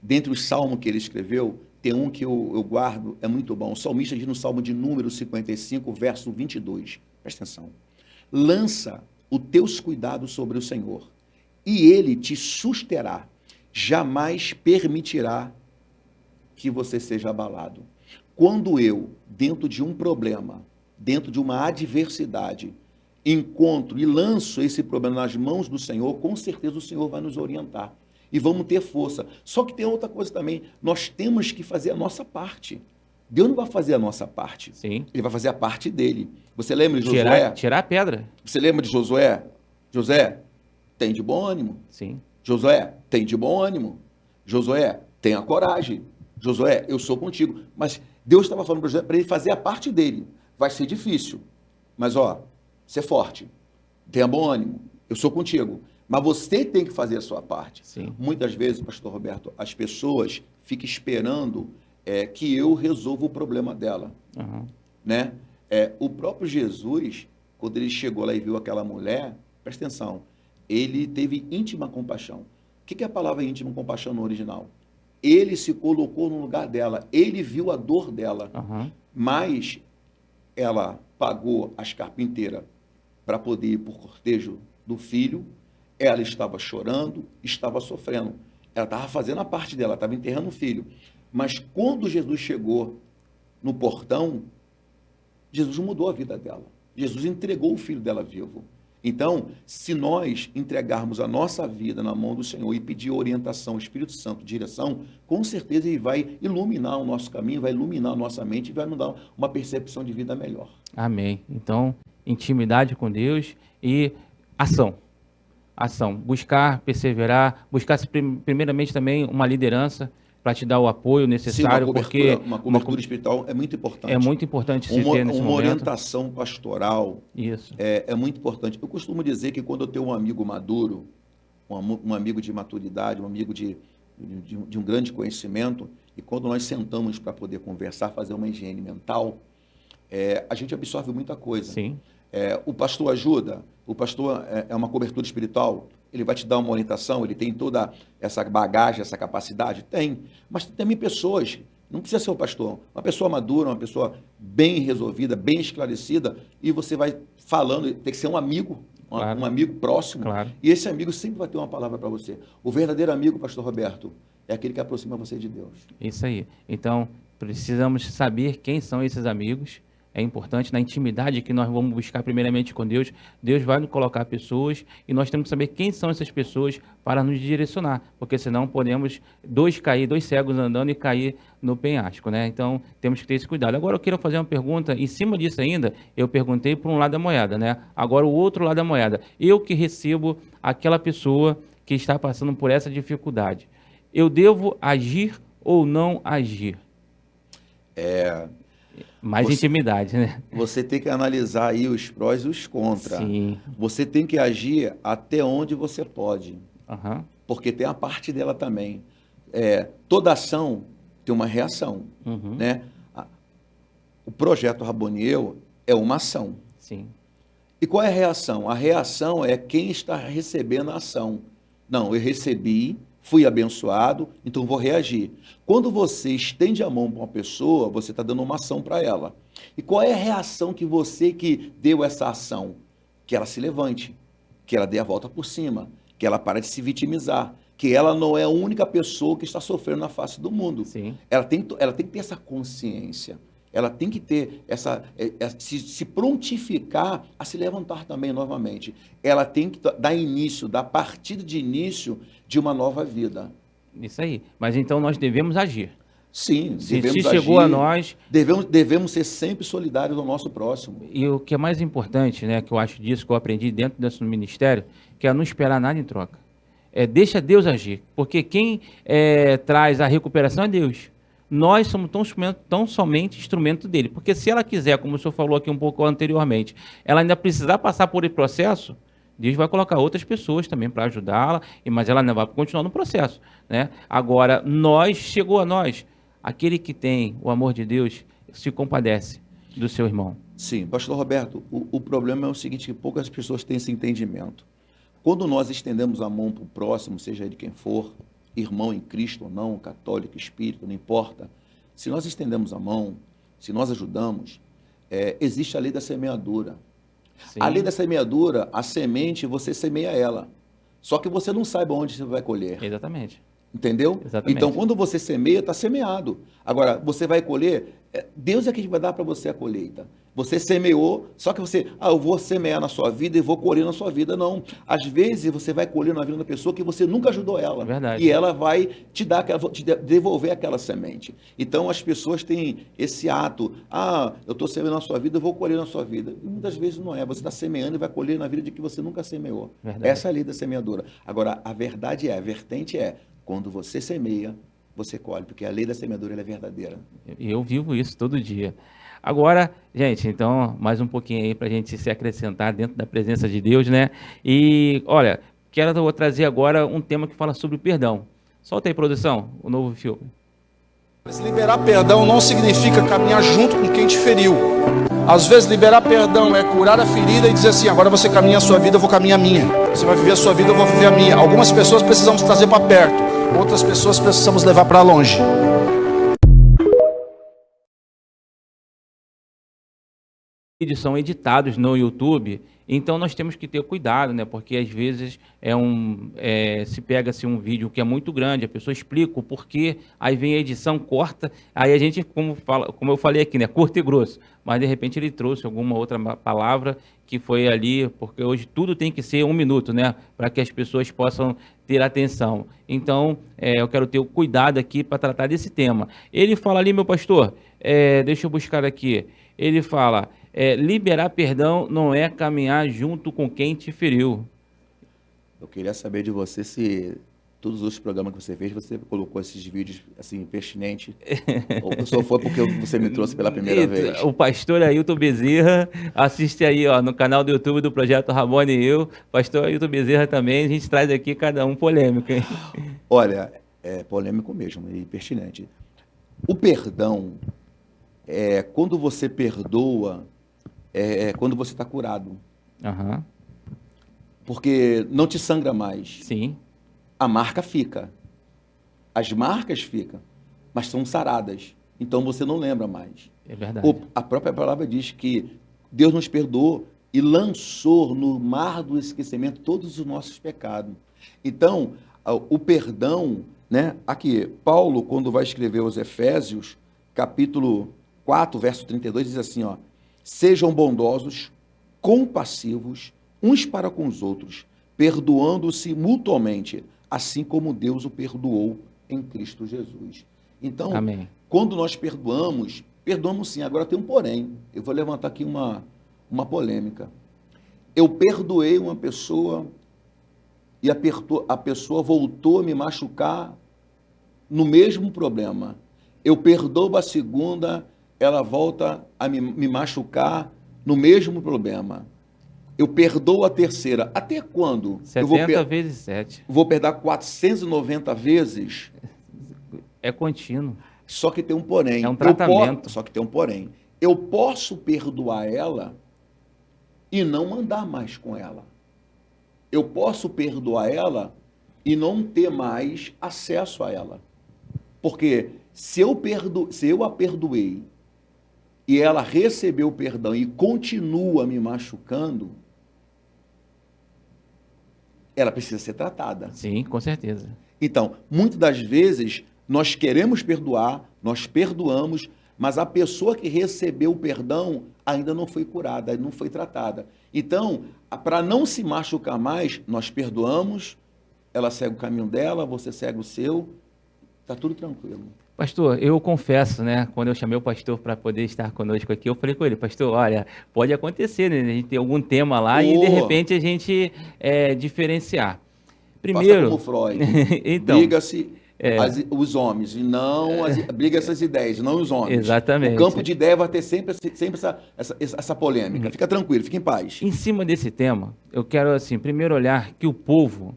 dentre os salmos que ele escreveu, tem um que eu guardo, é muito bom. O salmista diz no Salmo de número 55, verso 22. Presta atenção. Lança os teus cuidados sobre o Senhor, e ele te susterá. Jamais permitirá que você seja abalado. Quando eu, dentro de um problema, dentro de uma adversidade, encontro e lanço esse problema nas mãos do Senhor, com certeza o Senhor vai nos orientar. E vamos ter força. Só que tem outra coisa também. Nós temos que fazer a nossa parte. Deus não vai fazer a nossa parte. Sim. Ele vai fazer a parte dele. Você lembra de Josué? Tirar a pedra. Você lembra de Josué? Josué, tem de bom ânimo. Sim. Josué, tem de bom ânimo. Josué, tenha coragem. Josué, eu sou contigo. Mas Deus estava falando para Josué para ele fazer a parte dele. Vai ser difícil. Mas, ser forte. Tenha bom ânimo. Eu sou contigo. Mas você tem que fazer a sua parte. Sim. Muitas vezes, pastor Roberto, as pessoas ficam esperando que eu resolva o problema dela. Uhum. Né? O próprio Jesus, quando ele chegou lá e viu aquela mulher, presta atenção, ele teve íntima compaixão. O que é a palavra íntima compaixão no original? Ele se colocou no lugar dela, ele viu a dor dela, mas ela pagou as carpinteiras para poder ir por cortejo do filho. Ela estava chorando, estava sofrendo. Ela estava fazendo a parte dela, estava enterrando o filho. Mas quando Jesus chegou no portão, Jesus mudou a vida dela. Jesus entregou o filho dela vivo. Então, se nós entregarmos a nossa vida na mão do Senhor e pedir orientação, Espírito Santo, direção, com certeza Ele vai iluminar o nosso caminho, vai iluminar a nossa mente e vai nos dar uma percepção de vida melhor. Amém. Então, intimidade com Deus e ação. Ação. Buscar, perseverar, buscar primeiramente também uma liderança para te dar o apoio necessário. Sim, uma cobertura espiritual é muito importante. É muito importante se ter nesse uma momento. orientação pastoral. Isso. É muito importante. Eu costumo dizer que quando eu tenho um amigo maduro, um amigo de maturidade, um amigo de um grande conhecimento, e quando nós sentamos para poder conversar, fazer uma higiene mental, a gente absorve muita coisa. Sim. O pastor ajuda, o pastor é uma cobertura espiritual, ele vai te dar uma orientação, ele tem toda essa bagagem, essa capacidade? Tem. Mas tem também pessoas, não precisa ser o pastor, uma pessoa madura, uma pessoa bem resolvida, bem esclarecida, e você vai falando, tem que ser um amigo, Claro. um amigo próximo, Claro. e esse amigo sempre vai ter uma palavra para você. O verdadeiro amigo, pastor Roberto, é aquele que aproxima você de Deus. Isso aí. Então, precisamos saber quem são esses amigos. É importante na intimidade que nós vamos buscar primeiramente com Deus. Deus vai nos colocar pessoas e nós temos que saber quem são essas pessoas para nos direcionar, porque senão podemos dois cegos andando e cair no penhasco, né? Então temos que ter esse cuidado. Agora eu quero fazer uma pergunta, em cima disso ainda, eu perguntei por um lado da moeda, né? Agora o outro lado da moeda. Eu que recebo aquela pessoa que está passando por essa dificuldade, eu devo agir ou não agir? Mais intimidade, né? Você tem que analisar aí os prós e os contras. Sim. Você tem que agir até onde você pode. Aham. porque tem a parte dela também. Toda ação tem uma reação, né? O projeto Raboniel é uma ação. Sim. E qual é a reação? A reação é quem está recebendo a ação. Não, eu recebi, fui abençoado, então vou reagir. Quando você estende a mão para uma pessoa, você está dando uma ação para ela. E qual é a reação que você que deu essa ação? Que ela se levante, que ela dê a volta por cima, que ela pare de se vitimizar, que ela não é a única pessoa que está sofrendo na face do mundo. Sim. Ela tem que ter essa consciência. Ela tem que ter se prontificar a se levantar também novamente. Ela tem que dar partida de início de uma nova vida. Isso aí. Mas então nós devemos agir. Sim, Se devemos chegou agir, a nós... Devemos ser sempre solidários ao nosso próximo. E o que é mais importante, né, que eu acho disso, que eu aprendi dentro desse ministério, que é não esperar nada em troca. Deixa Deus agir. Porque quem traz a recuperação é Deus. Nós somos tão somente instrumento dele. Porque se ela quiser, como o senhor falou aqui um pouco anteriormente, ela ainda precisar passar por esse processo, Deus vai colocar outras pessoas também para ajudá-la, mas ela ainda vai continuar no processo, né? Agora, chegou a nós, aquele que tem o amor de Deus se compadece do seu irmão. Sim, pastor Roberto, o problema é o seguinte, que poucas pessoas têm esse entendimento. Quando nós estendemos a mão para o próximo, seja ele quem for, irmão em Cristo ou não, católico, espírita, não importa. Se nós estendemos a mão, se nós ajudamos, existe a lei da semeadura. Sim. A lei da semeadura, a semente, você semeia ela. Só que você não sabe onde você vai colher. Exatamente. Entendeu? Exatamente. Então, quando você semeia, está semeado. Agora, você vai colher, Deus é quem vai dar para você a colheita. Você semeou, só que eu vou semear na sua vida e vou colher na sua vida. Não. Às vezes, você vai colher na vida da pessoa que você nunca ajudou ela. Verdade. E ela vai te devolver aquela semente. Então, as pessoas têm esse ato. Eu estou semeando na sua vida, eu vou colher na sua vida. E muitas vezes não é. Você está semeando e vai colher na vida de que você nunca semeou. Verdade. Essa é a lei da semeadura. Agora, a vertente é, quando você semeia, você colhe, porque a lei da semeadura ela é verdadeira. Eu vivo isso todo dia. Agora, gente, então, mais um pouquinho aí para a gente se acrescentar dentro da presença de Deus, né? E, olha, vou trazer agora um tema que fala sobre o perdão. Solta aí, produção, o novo filme. Mas liberar perdão não significa caminhar junto com quem te feriu. Às vezes, liberar perdão é curar a ferida e dizer assim, agora você caminha a sua vida, eu vou caminhar a minha. Você vai viver a sua vida, eu vou viver a minha. Algumas pessoas precisamos trazer para perto, outras pessoas precisamos levar para longe. Vídeos são editados no YouTube, então nós temos que ter cuidado, né? Porque às vezes se pega-se um vídeo que é muito grande, a pessoa explica o porquê, aí vem a edição, corta, aí a gente, como eu falei aqui, né? Curto e grosso, mas de repente ele trouxe alguma outra palavra que foi ali, porque hoje tudo tem que ser 1 minuto, né? Para que as pessoas possam ter atenção. Então, eu quero ter o cuidado aqui para tratar desse tema. Ele fala ali, meu pastor, deixa eu buscar aqui, ele fala... liberar perdão não é caminhar junto com quem te feriu. Eu queria saber de você se todos os programas que você fez, você colocou esses vídeos assim, pertinentes, ou só foi porque você me trouxe pela primeira vez? O pastor Ailton Bezerra, assiste aí no canal do YouTube do Projeto Rabone e eu, pastor Ailton Bezerra também, a gente traz aqui cada um polêmico. Hein? Olha, é polêmico mesmo e pertinente. O perdão, quando você perdoa, quando você está curado. Uhum. Porque não te sangra mais. Sim. A marca fica. As marcas ficam, mas são saradas. Então você não lembra mais. É verdade. A própria palavra diz que Deus nos perdoou e lançou no mar do esquecimento todos os nossos pecados. Então, o perdão, né? Aqui, Paulo, quando vai escrever os Efésios, capítulo 4, verso 32, diz assim, sejam bondosos, compassivos, uns para com os outros, perdoando-se mutuamente, assim como Deus o perdoou em Cristo Jesus. Então, amém. Quando nós perdoamos sim, agora tem um porém. Eu vou levantar aqui uma polêmica. Eu perdoei uma pessoa e a pessoa voltou a me machucar no mesmo problema. Eu perdoo a segunda, ela volta a me machucar no mesmo problema. eu perdoo a terceira. Até quando? 70 vezes 7. Vou perdoar 490 vezes? É contínuo. Só que tem um porém. É um tratamento. Só que tem um porém. Eu posso perdoar ela e não andar mais com ela. Eu posso perdoar ela e não ter mais acesso a ela. Porque se eu a perdoei e ela recebeu o perdão e continua me machucando, ela precisa ser tratada. Sim, com certeza. Então, muitas das vezes, nós queremos perdoar, nós perdoamos, mas a pessoa que recebeu o perdão ainda não foi curada, não foi tratada. Então, para não se machucar mais, nós perdoamos, ela segue o caminho dela, você segue o seu, está tudo tranquilo. Pastor, eu confesso, né, quando eu chamei o pastor para poder estar conosco aqui, eu falei com ele, pastor, olha, pode acontecer, né, a gente tem algum tema lá e de repente a gente diferenciar. Primeiro, faça como Freud, então, briga-se os homens e não briga-se as ideias, não os homens. Exatamente. O campo de ideia vai ter sempre essa polêmica. Fica tranquilo, fica em paz. Em cima desse tema, eu quero assim, primeiro olhar que o povo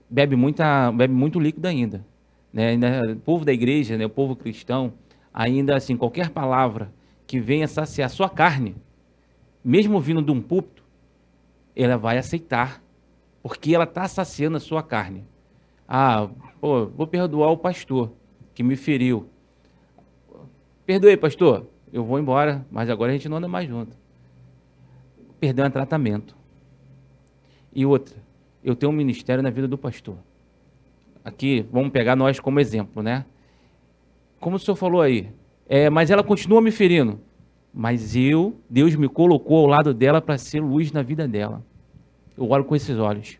bebe muito líquido ainda. Né? O povo da igreja, né? O povo cristão, ainda assim, qualquer palavra que venha saciar sua carne, mesmo vindo de um púlpito, ela vai aceitar, porque ela está saciando a sua carne. Vou perdoar o pastor que me feriu. Perdoei, pastor, eu vou embora, mas agora a gente não anda mais junto. Perdão é tratamento. E outra, eu tenho um ministério na vida do pastor. Aqui, vamos pegar nós como exemplo, né? Como o senhor falou aí, mas ela continua me ferindo. Mas Deus me colocou ao lado dela para ser luz na vida dela. Eu olho com esses olhos.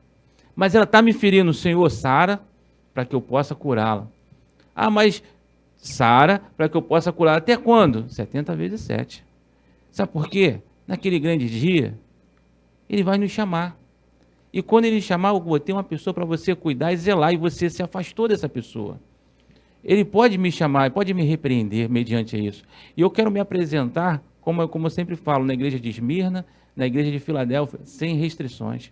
Mas ela está me ferindo, Senhor, sara, para que eu possa curá-la. Mas sara, para que eu possa curá-la. Até quando? 70 vezes 7. Sabe por quê? Naquele grande dia, ele vai nos chamar. E quando ele chamar, eu botei uma pessoa para você cuidar e zelar, e você se afastou dessa pessoa. Ele pode me chamar, pode me repreender mediante isso. E eu quero me apresentar, como eu sempre falo, na igreja de Esmirna, na igreja de Filadélfia, sem restrições.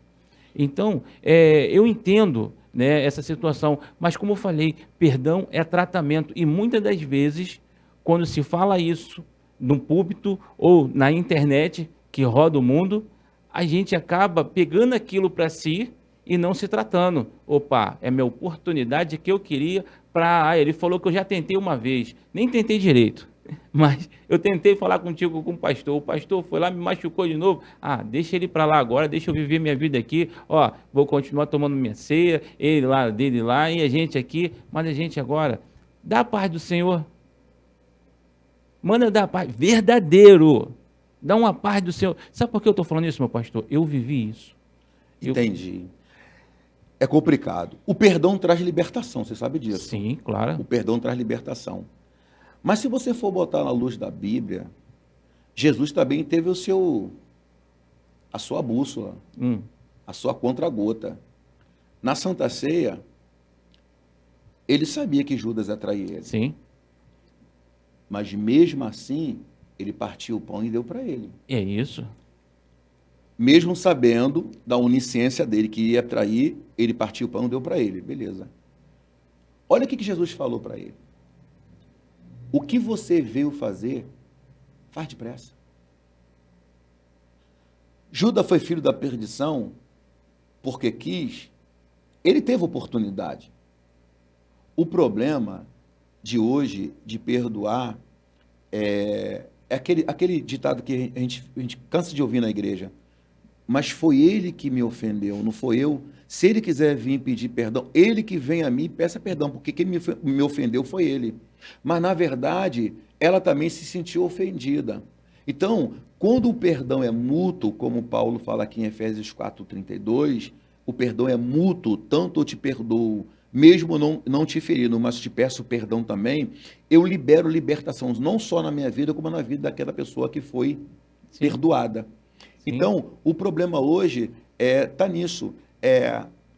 Então, eu entendo, né, essa situação, mas como eu falei, perdão é tratamento. E muitas das vezes, quando se fala isso no púlpito ou na internet, que roda o mundo, a gente acaba pegando aquilo para si e não se tratando. Opa, é minha oportunidade que eu queria para... ele falou que eu já tentei uma vez. Nem tentei direito, mas eu tentei falar contigo com o pastor foi lá, me machucou de novo. Deixa ele para lá agora, deixa eu viver minha vida aqui. Vou continuar tomando minha ceia, ele lá, dele lá, e a gente aqui. Mas a gente agora, dá a paz do Senhor. Manda dar a paz, verdadeiro. Dá uma paz do Senhor. Sabe por que eu estou falando isso, meu pastor? Eu vivi isso. Entendi. É complicado. O perdão traz libertação, você sabe disso. Sim, claro. O perdão traz libertação. Mas se você for botar na luz da Bíblia, Jesus também teve a sua bússola, a sua contragota. Na Santa Ceia, ele sabia que Judas ia trair ele. Sim. Mas mesmo assim, ele partiu o pão e deu para ele. É isso. Mesmo sabendo da onisciência dele, que ia trair, ele partiu o pão e deu para ele. Beleza. Olha o que Jesus falou para ele. O que você veio fazer, faz depressa. Judas foi filho da perdição porque quis. Ele teve oportunidade. O problema de hoje, de perdoar, é aquele ditado que a gente cansa de ouvir na igreja. Mas foi ele que me ofendeu, não foi eu. Se ele quiser vir pedir perdão, ele que vem a mim e peça perdão, porque quem me ofendeu foi ele. Mas, na verdade, ela também se sentiu ofendida. Então, quando o perdão é mútuo, como Paulo fala aqui em Efésios 4:32, o perdão é mútuo, tanto eu te perdoo, mesmo não te ferindo, mas te peço perdão também, eu libero libertação, não só na minha vida, como na vida daquela pessoa que foi perdoada. Sim. Então, o problema hoje está nisso.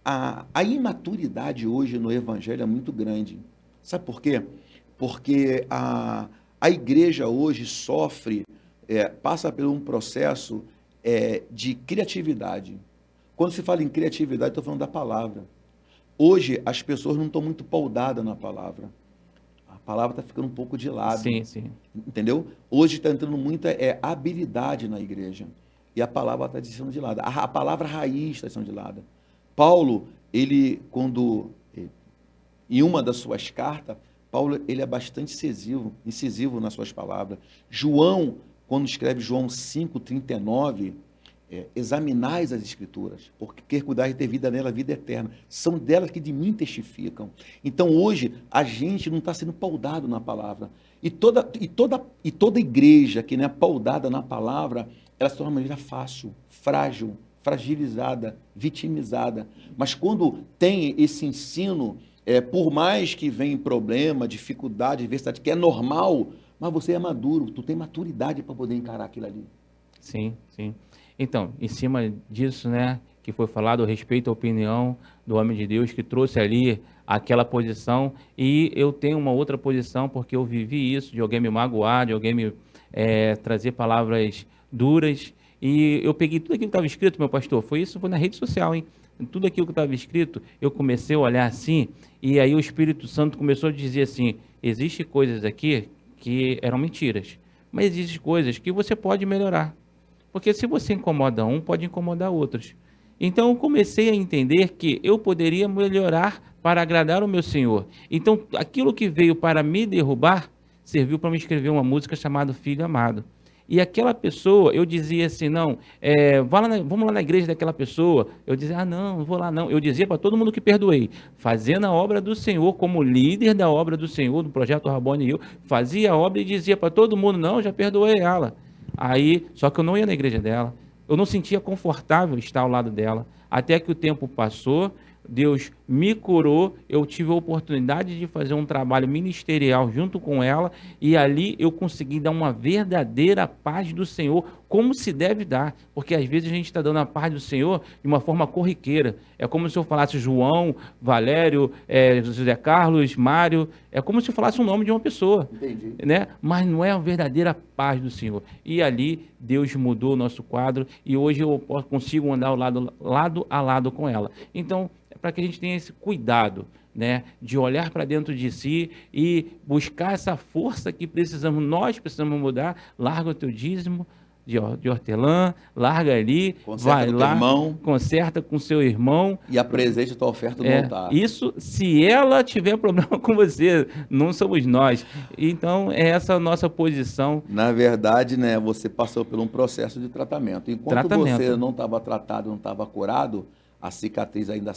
A imaturidade hoje no Evangelho é muito grande. Sabe por quê? Porque a igreja hoje sofre, passa por um processo de criatividade. Quando se fala em criatividade, estou falando da palavra. Hoje, as pessoas não estão muito poldadas na palavra. A palavra está ficando um pouco de lado. Sim, sim. Entendeu? Hoje está entrando muita habilidade na igreja. E a palavra está deixando de lado. A palavra raiz está deixando de lado. Paulo, ele, em uma das suas cartas, Paulo ele é bastante incisivo nas suas palavras. João, quando escreve João 5,39, examinais as Escrituras, porque quer cuidar de ter vida nela, vida eterna. São delas que de mim testificam. Então, hoje, a gente não está sendo paudado na palavra. E toda igreja que não é paudada na palavra, ela se torna uma igreja fácil, frágil, fragilizada, vitimizada. Mas quando tem esse ensino, por mais que venha problema, dificuldade, adversidade, que é normal, mas você é maduro, tu tem maturidade para poder encarar aquilo ali. Sim, sim. Então, em cima disso, né, que foi falado, eu respeito a opinião do homem de Deus que trouxe ali aquela posição, e eu tenho uma outra posição porque eu vivi isso, de alguém me magoar, de alguém me trazer palavras duras, e eu peguei tudo aquilo que estava escrito, meu pastor, foi na rede social, hein? Tudo aquilo que estava escrito, eu comecei a olhar assim, e aí o Espírito Santo começou a dizer assim, existem coisas aqui que eram mentiras, mas existem coisas que você pode melhorar. Porque se você incomoda um, pode incomodar outros. Então eu comecei a entender que eu poderia melhorar para agradar o meu Senhor. Então aquilo que veio para me derrubar, serviu para me escrever uma música chamada Filho Amado. E aquela pessoa, eu dizia assim, não, vamos lá na igreja daquela pessoa. Eu dizia, não vou lá não. Eu dizia para todo mundo que perdoei, fazendo a obra do Senhor, como líder da obra do Senhor, do Projeto Rabone e eu, fazia a obra e dizia para todo mundo, não, já perdoei ela. Aí, só que eu não ia na igreja dela, eu não sentia confortável estar ao lado dela, até que o tempo passou, Deus me curou, eu tive a oportunidade de fazer um trabalho ministerial junto com ela, e ali eu consegui dar uma verdadeira paz do Senhor, como se deve dar, porque às vezes a gente está dando a paz do Senhor de uma forma corriqueira, é como se eu falasse João, Valério, José Carlos, Mário, é como se eu falasse o nome de uma pessoa. Entendi. Né? Mas não é a verdadeira paz do Senhor. E ali Deus mudou o nosso quadro, e hoje eu consigo andar lado a lado com ela. Então, para que a gente tenha esse cuidado, né, de olhar para dentro de si e buscar essa força que nós precisamos mudar. Larga o teu dízimo de hortelã, larga ali, vai lá, conserta com seu irmão. E apresente a tua oferta no altar. Isso, se ela tiver problema com você, não somos nós. Então, é essa a nossa posição. Na verdade, né, você passou por um processo de tratamento. Enquanto você não estava tratado, não estava curado, a cicatriz ainda,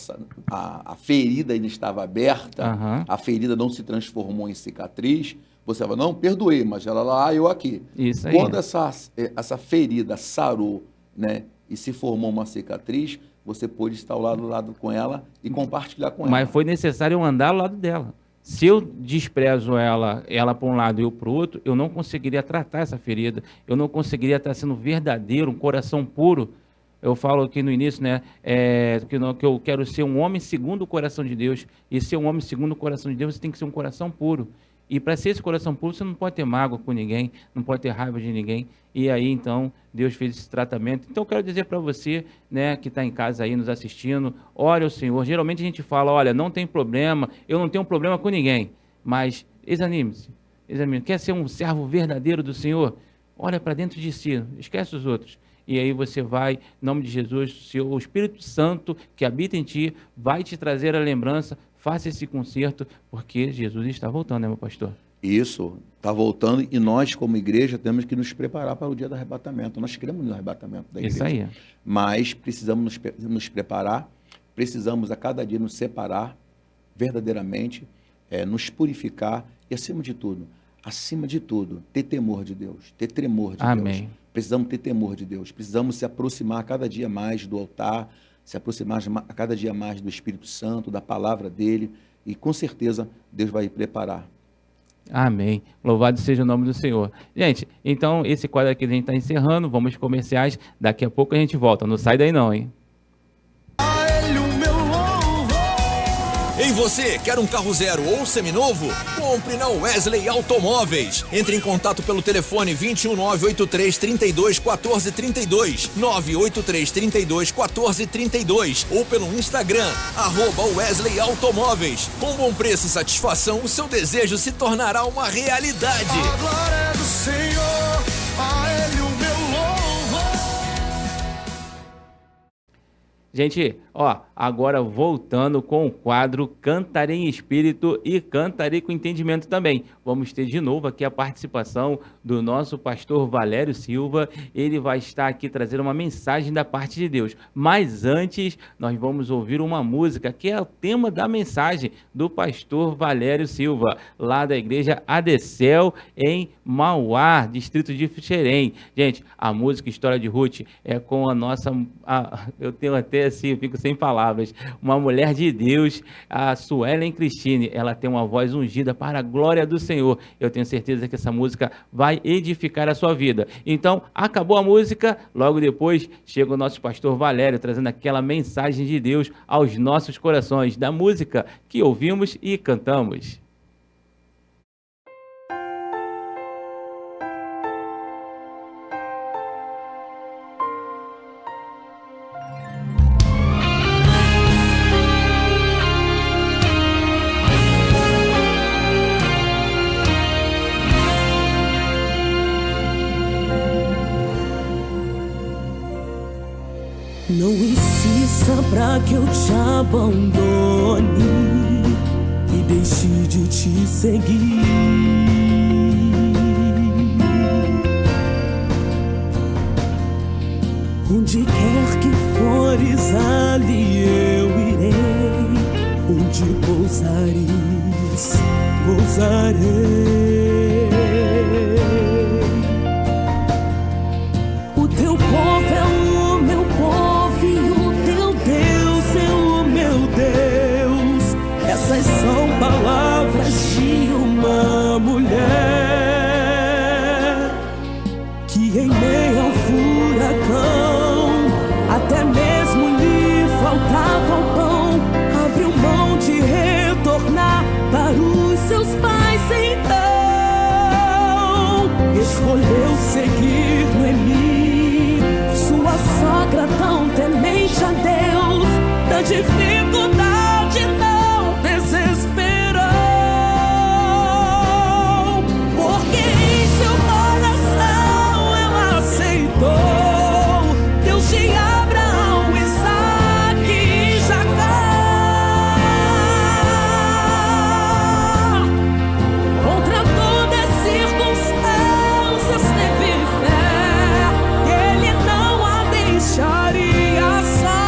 a ferida ainda estava aberta, a ferida não se transformou em cicatriz, você fala, não, perdoei, mas ela lá, eu aqui. Isso aí. Quando essa ferida sarou, né, e se formou uma cicatriz, você pôde estar ao lado com ela e compartilhar com ela. Mas foi necessário eu andar ao lado dela. Se eu desprezo ela para um lado e eu para o outro, eu não conseguiria tratar essa ferida, eu não conseguiria estar sendo verdadeiro, um coração puro. Eu falo aqui no início, né, que eu quero ser um homem segundo o coração de Deus. E ser um homem segundo o coração de Deus, você tem que ser um coração puro. E para ser esse coração puro, você não pode ter mágoa com ninguém, não pode ter raiva de ninguém. E aí, então, Deus fez esse tratamento. Então, eu quero dizer para você, né, que está em casa aí nos assistindo, ore ao Senhor. Geralmente a gente fala, olha, não tem problema, eu não tenho problema com ninguém. Mas examine-se. Quer ser um servo verdadeiro do Senhor? Olha para dentro de si, esquece os outros. E aí você vai, em nome de Jesus, o Espírito Santo que habita em ti, vai te trazer a lembrança, faça esse conserto, porque Jesus está voltando, né, meu pastor? Isso, está voltando, e nós, como igreja, temos que nos preparar para o dia do arrebatamento. Nós queremos no arrebatamento da igreja. Isso aí. Mas precisamos nos preparar, precisamos a cada dia nos separar verdadeiramente, nos purificar e, acima de tudo, ter temor de Deus, ter tremor de Amém. Deus. Precisamos ter temor de Deus, precisamos se aproximar cada dia mais do altar, se aproximar a cada dia mais do Espírito Santo, da palavra dele, e com certeza Deus vai preparar. Amém. Louvado seja o nome do Senhor. Gente, então esse quadro aqui a gente está encerrando, vamos aos comerciais, daqui a pouco a gente volta, não sai daí não, hein? A ele o meu louvor, em E você, quer um carro zero ou seminovo? Compre na Wesley Automóveis. Entre em contato pelo telefone 21983321432, 983321432 ou pelo Instagram, @Wesley Automóveis. Com bom preço e satisfação, o seu desejo se tornará uma realidade. A glória do Senhor, a Ele o meu louvor. Gente, agora voltando com o quadro Cantarei em Espírito e Cantarei com Entendimento também. Vamos ter de novo aqui a participação do nosso pastor Valério Silva. Ele vai estar aqui trazendo uma mensagem da parte de Deus. Mas antes, nós vamos ouvir uma música que é o tema da mensagem do pastor Valério Silva, lá da igreja Adecel, em Mauá, distrito de Xerém. Gente, a música História de Ruth é com a nossa... eu tenho até assim, eu fico sem palavras. Uma mulher de Deus, a Suelen Cristine, ela tem uma voz ungida para a glória do Senhor. Eu tenho certeza que essa música vai edificar a sua vida. Então, acabou a música, logo depois chega o nosso pastor Valério, trazendo aquela mensagem de Deus aos nossos corações, da música que ouvimos e cantamos. Não insista pra que eu te abandone e deixe de te seguir. Onde quer que fores, ali eu irei. Onde pousares, pousarei. O teu povo é o meu povo e o teu Deus é o meu Deus. Essas são palavras de uma mulher que em meio ao furacão até mesmo lhe faltava o pão. Abriu mão de retornar para os seus pais, então escolheu seguir Noemi, sua sogra tão temente a Deus. Da dificuldade não desesperou, porque em seu coração ela aceitou Deus de Abraão, Isaque e Jacó. Contra todas as circunstâncias teve fé, Ele não a deixaria só.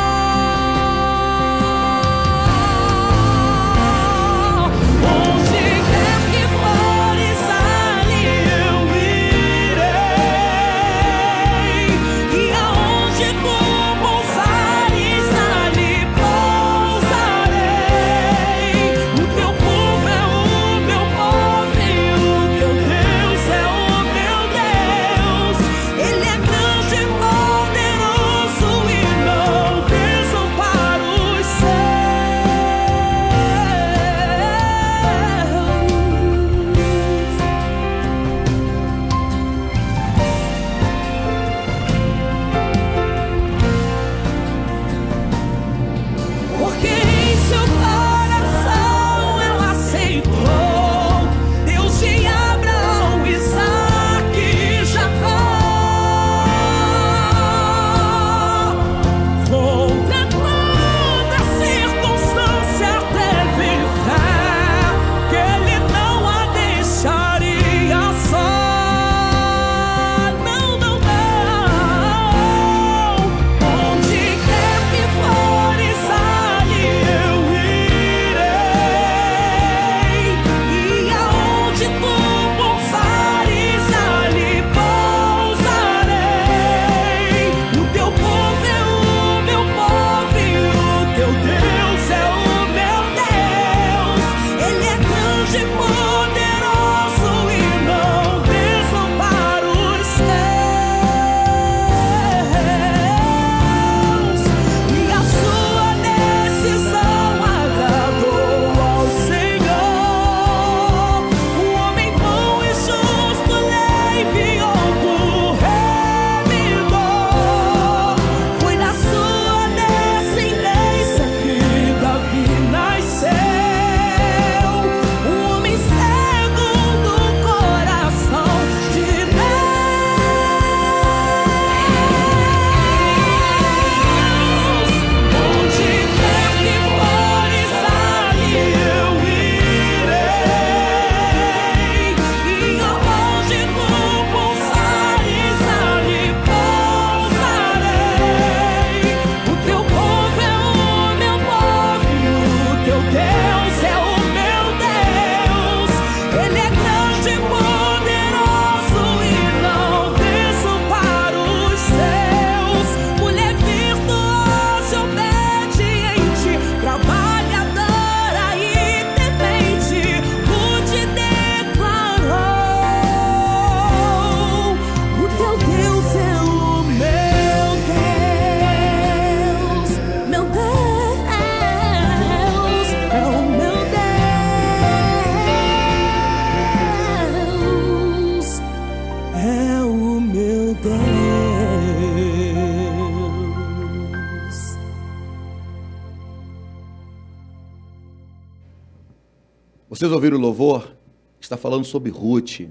Vocês ouviram o louvor? Está falando sobre Ruth,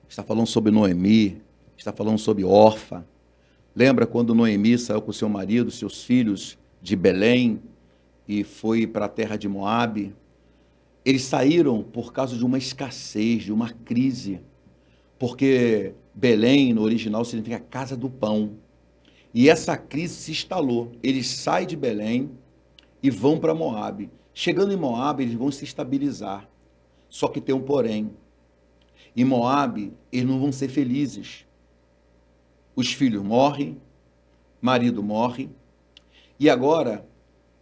está falando sobre Noemi, está falando sobre Orfa. Lembra quando Noemi saiu com seu marido, seus filhos de Belém e foi para a terra de Moabe? Eles saíram por causa de uma escassez, de uma crise, porque Belém, no original, significa casa do pão. E essa crise se instalou. Eles saem de Belém e vão para Moabe. Chegando em Moabe, eles vão se estabilizar. Só que tem um porém. Em Moabe, eles não vão ser felizes. Os filhos morrem, marido morre, e agora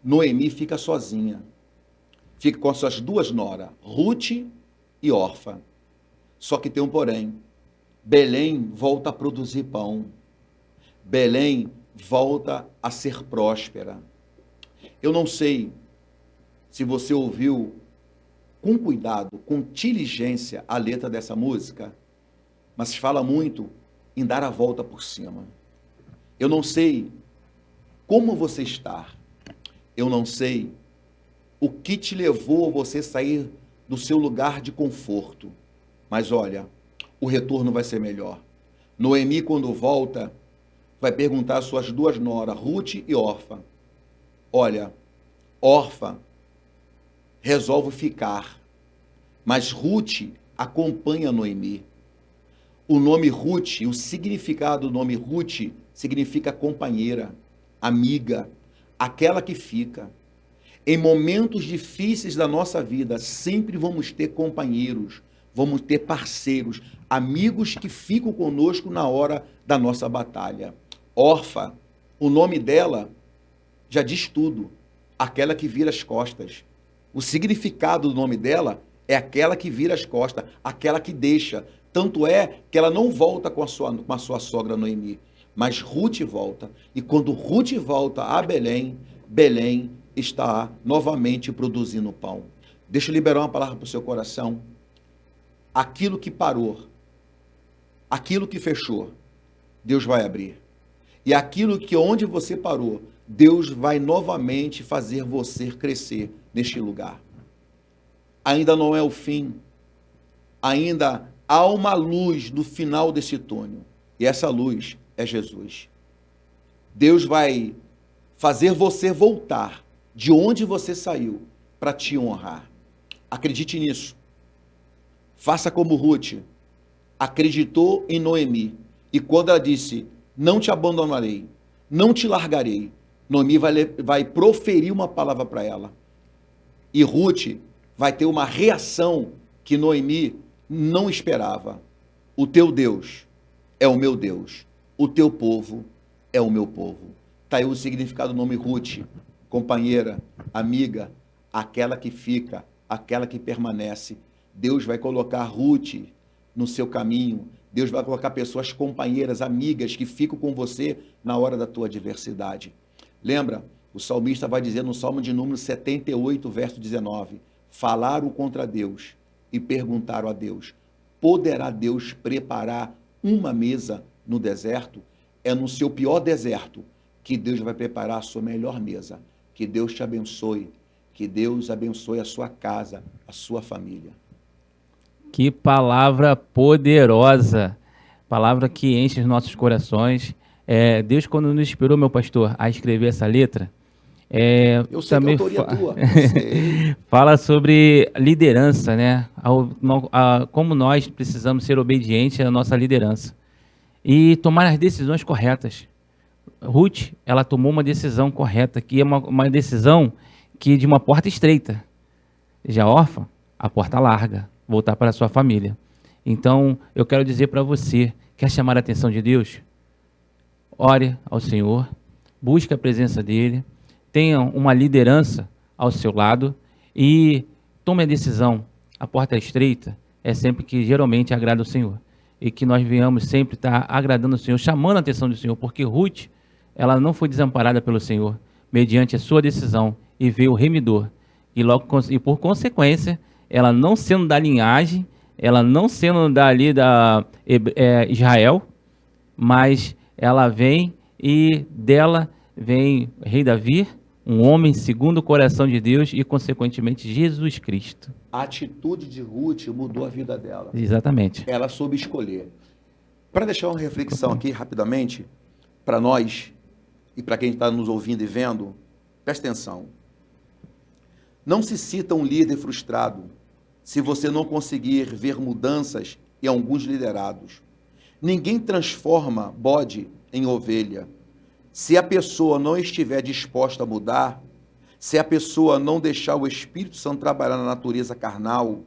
Noemi fica sozinha. Fica com as suas duas noras, Ruth e Orfa. Só que tem um porém. Belém volta a produzir pão. Belém volta a ser próspera. Eu não sei se você ouviu com cuidado, com diligência, a letra dessa música, mas fala muito em dar a volta por cima. Eu não sei como você está. Eu não sei o que te levou a você sair do seu lugar de conforto. Mas olha, o retorno vai ser melhor. Noemi, quando volta, vai perguntar às suas duas noras, Ruth e Orfa. Olha, Orfa resolve ficar, mas Ruth acompanha Noemi. O nome Ruth, o significado do nome Ruth, significa companheira, amiga, aquela que fica. Em momentos difíceis da nossa vida, sempre vamos ter companheiros, vamos ter parceiros, amigos que ficam conosco na hora da nossa batalha. Orfa, o nome dela já diz tudo, aquela que vira as costas. O significado do nome dela é aquela que vira as costas, aquela que deixa. Tanto é que ela não volta com a sua sogra Noemi, mas Ruth volta. E quando Ruth volta a Belém, Belém está novamente produzindo pão. Deixa eu liberar uma palavra para o seu coração. Aquilo que parou, aquilo que fechou, Deus vai abrir. E aquilo que onde você parou, Deus vai novamente fazer você crescer neste lugar. Ainda não é o fim. Ainda há uma luz no final desse túnel. E essa luz é Jesus. Deus vai fazer você voltar de onde você saiu para te honrar. Acredite nisso. Faça como Ruth. Acreditou em Noemi. E quando ela disse, não te abandonarei, não te largarei, Noemi vai proferir uma palavra para ela. E Ruth vai ter uma reação que Noemi não esperava. O teu Deus é o meu Deus. O teu povo é o meu povo. Está aí o significado do nome Ruth. Companheira, amiga, aquela que fica, aquela que permanece. Deus vai colocar Ruth no seu caminho. Deus vai colocar pessoas companheiras, amigas, que ficam com você na hora da tua adversidade. Lembra? O salmista vai dizer no Salmo de número 78, verso 19, falaram contra Deus e perguntaram a Deus, poderá Deus preparar uma mesa no deserto? É no seu pior deserto que Deus vai preparar a sua melhor mesa. Que Deus te abençoe, que Deus abençoe a sua casa, a sua família. Que palavra poderosa, palavra que enche os nossos corações. Deus, quando nos inspirou, meu pastor, a escrever essa letra, eu sei também que a autoria é tua. Fala sobre liderança, né? Como nós precisamos ser obedientes à nossa liderança e tomar as decisões corretas. Ruth, ela tomou uma decisão correta, que é uma decisão que de uma porta estreita. Já Orfa, a porta larga, voltar para a sua família. Então, eu quero dizer para você, quer chamar a atenção de Deus? Ore ao Senhor, busque a presença dEle, tenha uma liderança ao seu lado e tome a decisão. A porta estreita é sempre que geralmente agrada o Senhor. E que nós venhamos sempre estar agradando o Senhor, chamando a atenção do Senhor, porque Ruth, ela não foi desamparada pelo Senhor, mediante a sua decisão, e veio o remidor. E por consequência, ela não sendo da linhagem, ela não sendo dali da Israel, mas ela vem e dela vem rei Davi, um homem segundo o coração de Deus e, consequentemente, Jesus Cristo. A atitude de Ruth mudou a vida dela. Exatamente. Ela soube escolher. Para deixar uma reflexão aqui rapidamente, para nós e para quem está nos ouvindo e vendo, presta atenção. Não se cita um líder frustrado se você não conseguir ver mudanças em alguns liderados. Ninguém transforma bode em ovelha. Se a pessoa não estiver disposta a mudar, se a pessoa não deixar o Espírito Santo trabalhar na natureza carnal,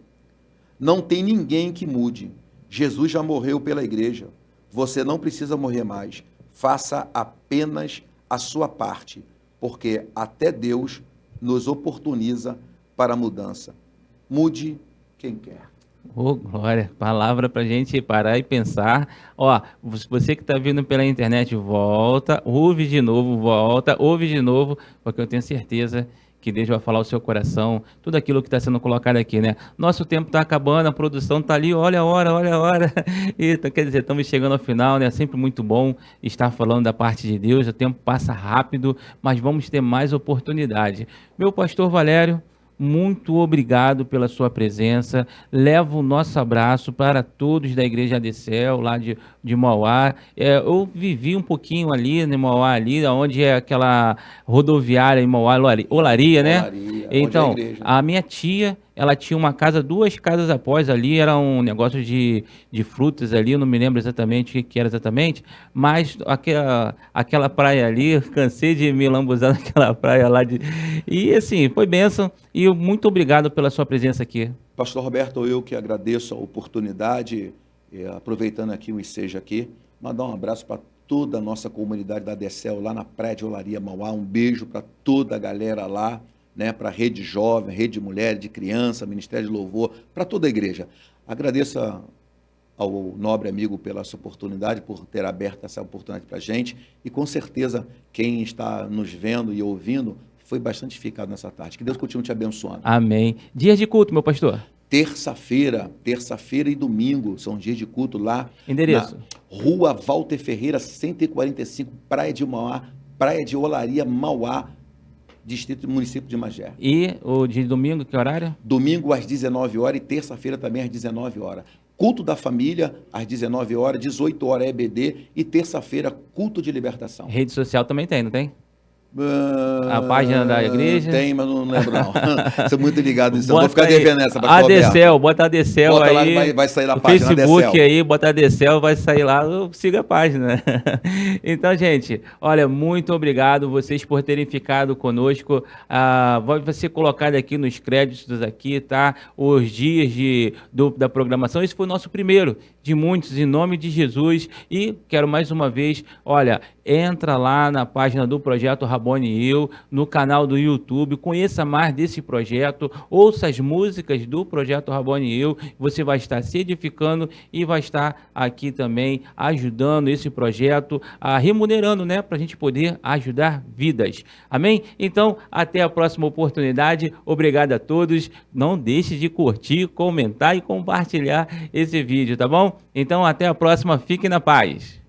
não tem ninguém que mude. Jesus já morreu pela igreja. Você não precisa morrer mais. Faça apenas a sua parte, porque até Deus nos oportuniza para a mudança. Mude quem quer. Ô, glória, palavra pra gente parar e pensar. Ó, você que tá vindo pela internet, volta, ouve de novo, porque eu tenho certeza que Deus vai falar ao seu coração, tudo aquilo que está sendo colocado aqui, né? Nosso tempo está acabando, a produção está ali, olha a hora. E, quer dizer, estamos chegando ao final, né? É sempre muito bom estar falando da parte de Deus, o tempo passa rápido, mas vamos ter mais oportunidade. Meu pastor Valério, muito obrigado pela sua presença. Levo o nosso abraço para todos da Igreja Adecel, lá de Mauá. Eu vivi um pouquinho ali, em Mauá, ali, onde é aquela rodoviária em Mauá, Olaria, né? Olaria, então, onde é a igreja. a minha tia, ela tinha uma casa, 2 casas após ali, era um negócio de frutas ali, eu não me lembro exatamente o que era exatamente, mas aquela praia ali, cansei de me lambuzar naquela praia lá. E assim, foi bênção, e muito obrigado pela sua presença aqui. Pastor Roberto, eu que agradeço a oportunidade, aproveitando aqui o Seja aqui, mandar um abraço para toda a nossa comunidade da Adecel, lá na Praia de Olaria, Mauá, um beijo para toda a galera lá, né, para a Rede Jovem, Rede de Mulher, de Criança, Ministério de Louvor, para toda a igreja. Agradeço ao nobre amigo pela sua oportunidade, por ter aberto essa oportunidade para a gente, e com certeza quem está nos vendo e ouvindo foi bastante edificado nessa tarde. Que Deus continue te abençoando. Amém. Dias de culto, meu pastor? Terça-feira e domingo são dias de culto lá. Endereço? Na Rua Walter Ferreira, 145, Praia de Mauá, Praia de Olaria, Mauá, Distrito do Município de Magé. E o de domingo, que horário? Domingo às 19 horas e terça-feira também às 19 horas. Culto da família às 19 horas, 18 horas EBD e terça-feira culto de libertação. Rede social também tem, não tem? A página da igreja? Tem, mas não lembro não. Sou muito ligado nisso. Vou ficar devendo essa para Adecel, bota Adecel bota aí. Lá, vai sair na no página Facebook Adecel. aí, bota Adecel, vai sair lá, siga a página. Então, gente, olha, muito obrigado vocês por terem ficado conosco. Vai ser colocado aqui nos créditos aqui, tá? Os dias da programação. Esse foi o nosso primeiro de muitos, em nome de Jesus. E quero mais uma vez, olha, entra lá na página do Projeto Rabone e Eu, no canal do YouTube, conheça mais desse projeto, ouça as músicas do Projeto Rabone e Eu, você vai estar se edificando e vai estar aqui também ajudando esse projeto, remunerando, né, para a gente poder ajudar vidas. Amém? Então, até a próxima oportunidade. Obrigado a todos. Não deixe de curtir, comentar e compartilhar esse vídeo, tá bom? Então, até a próxima. Fique na paz.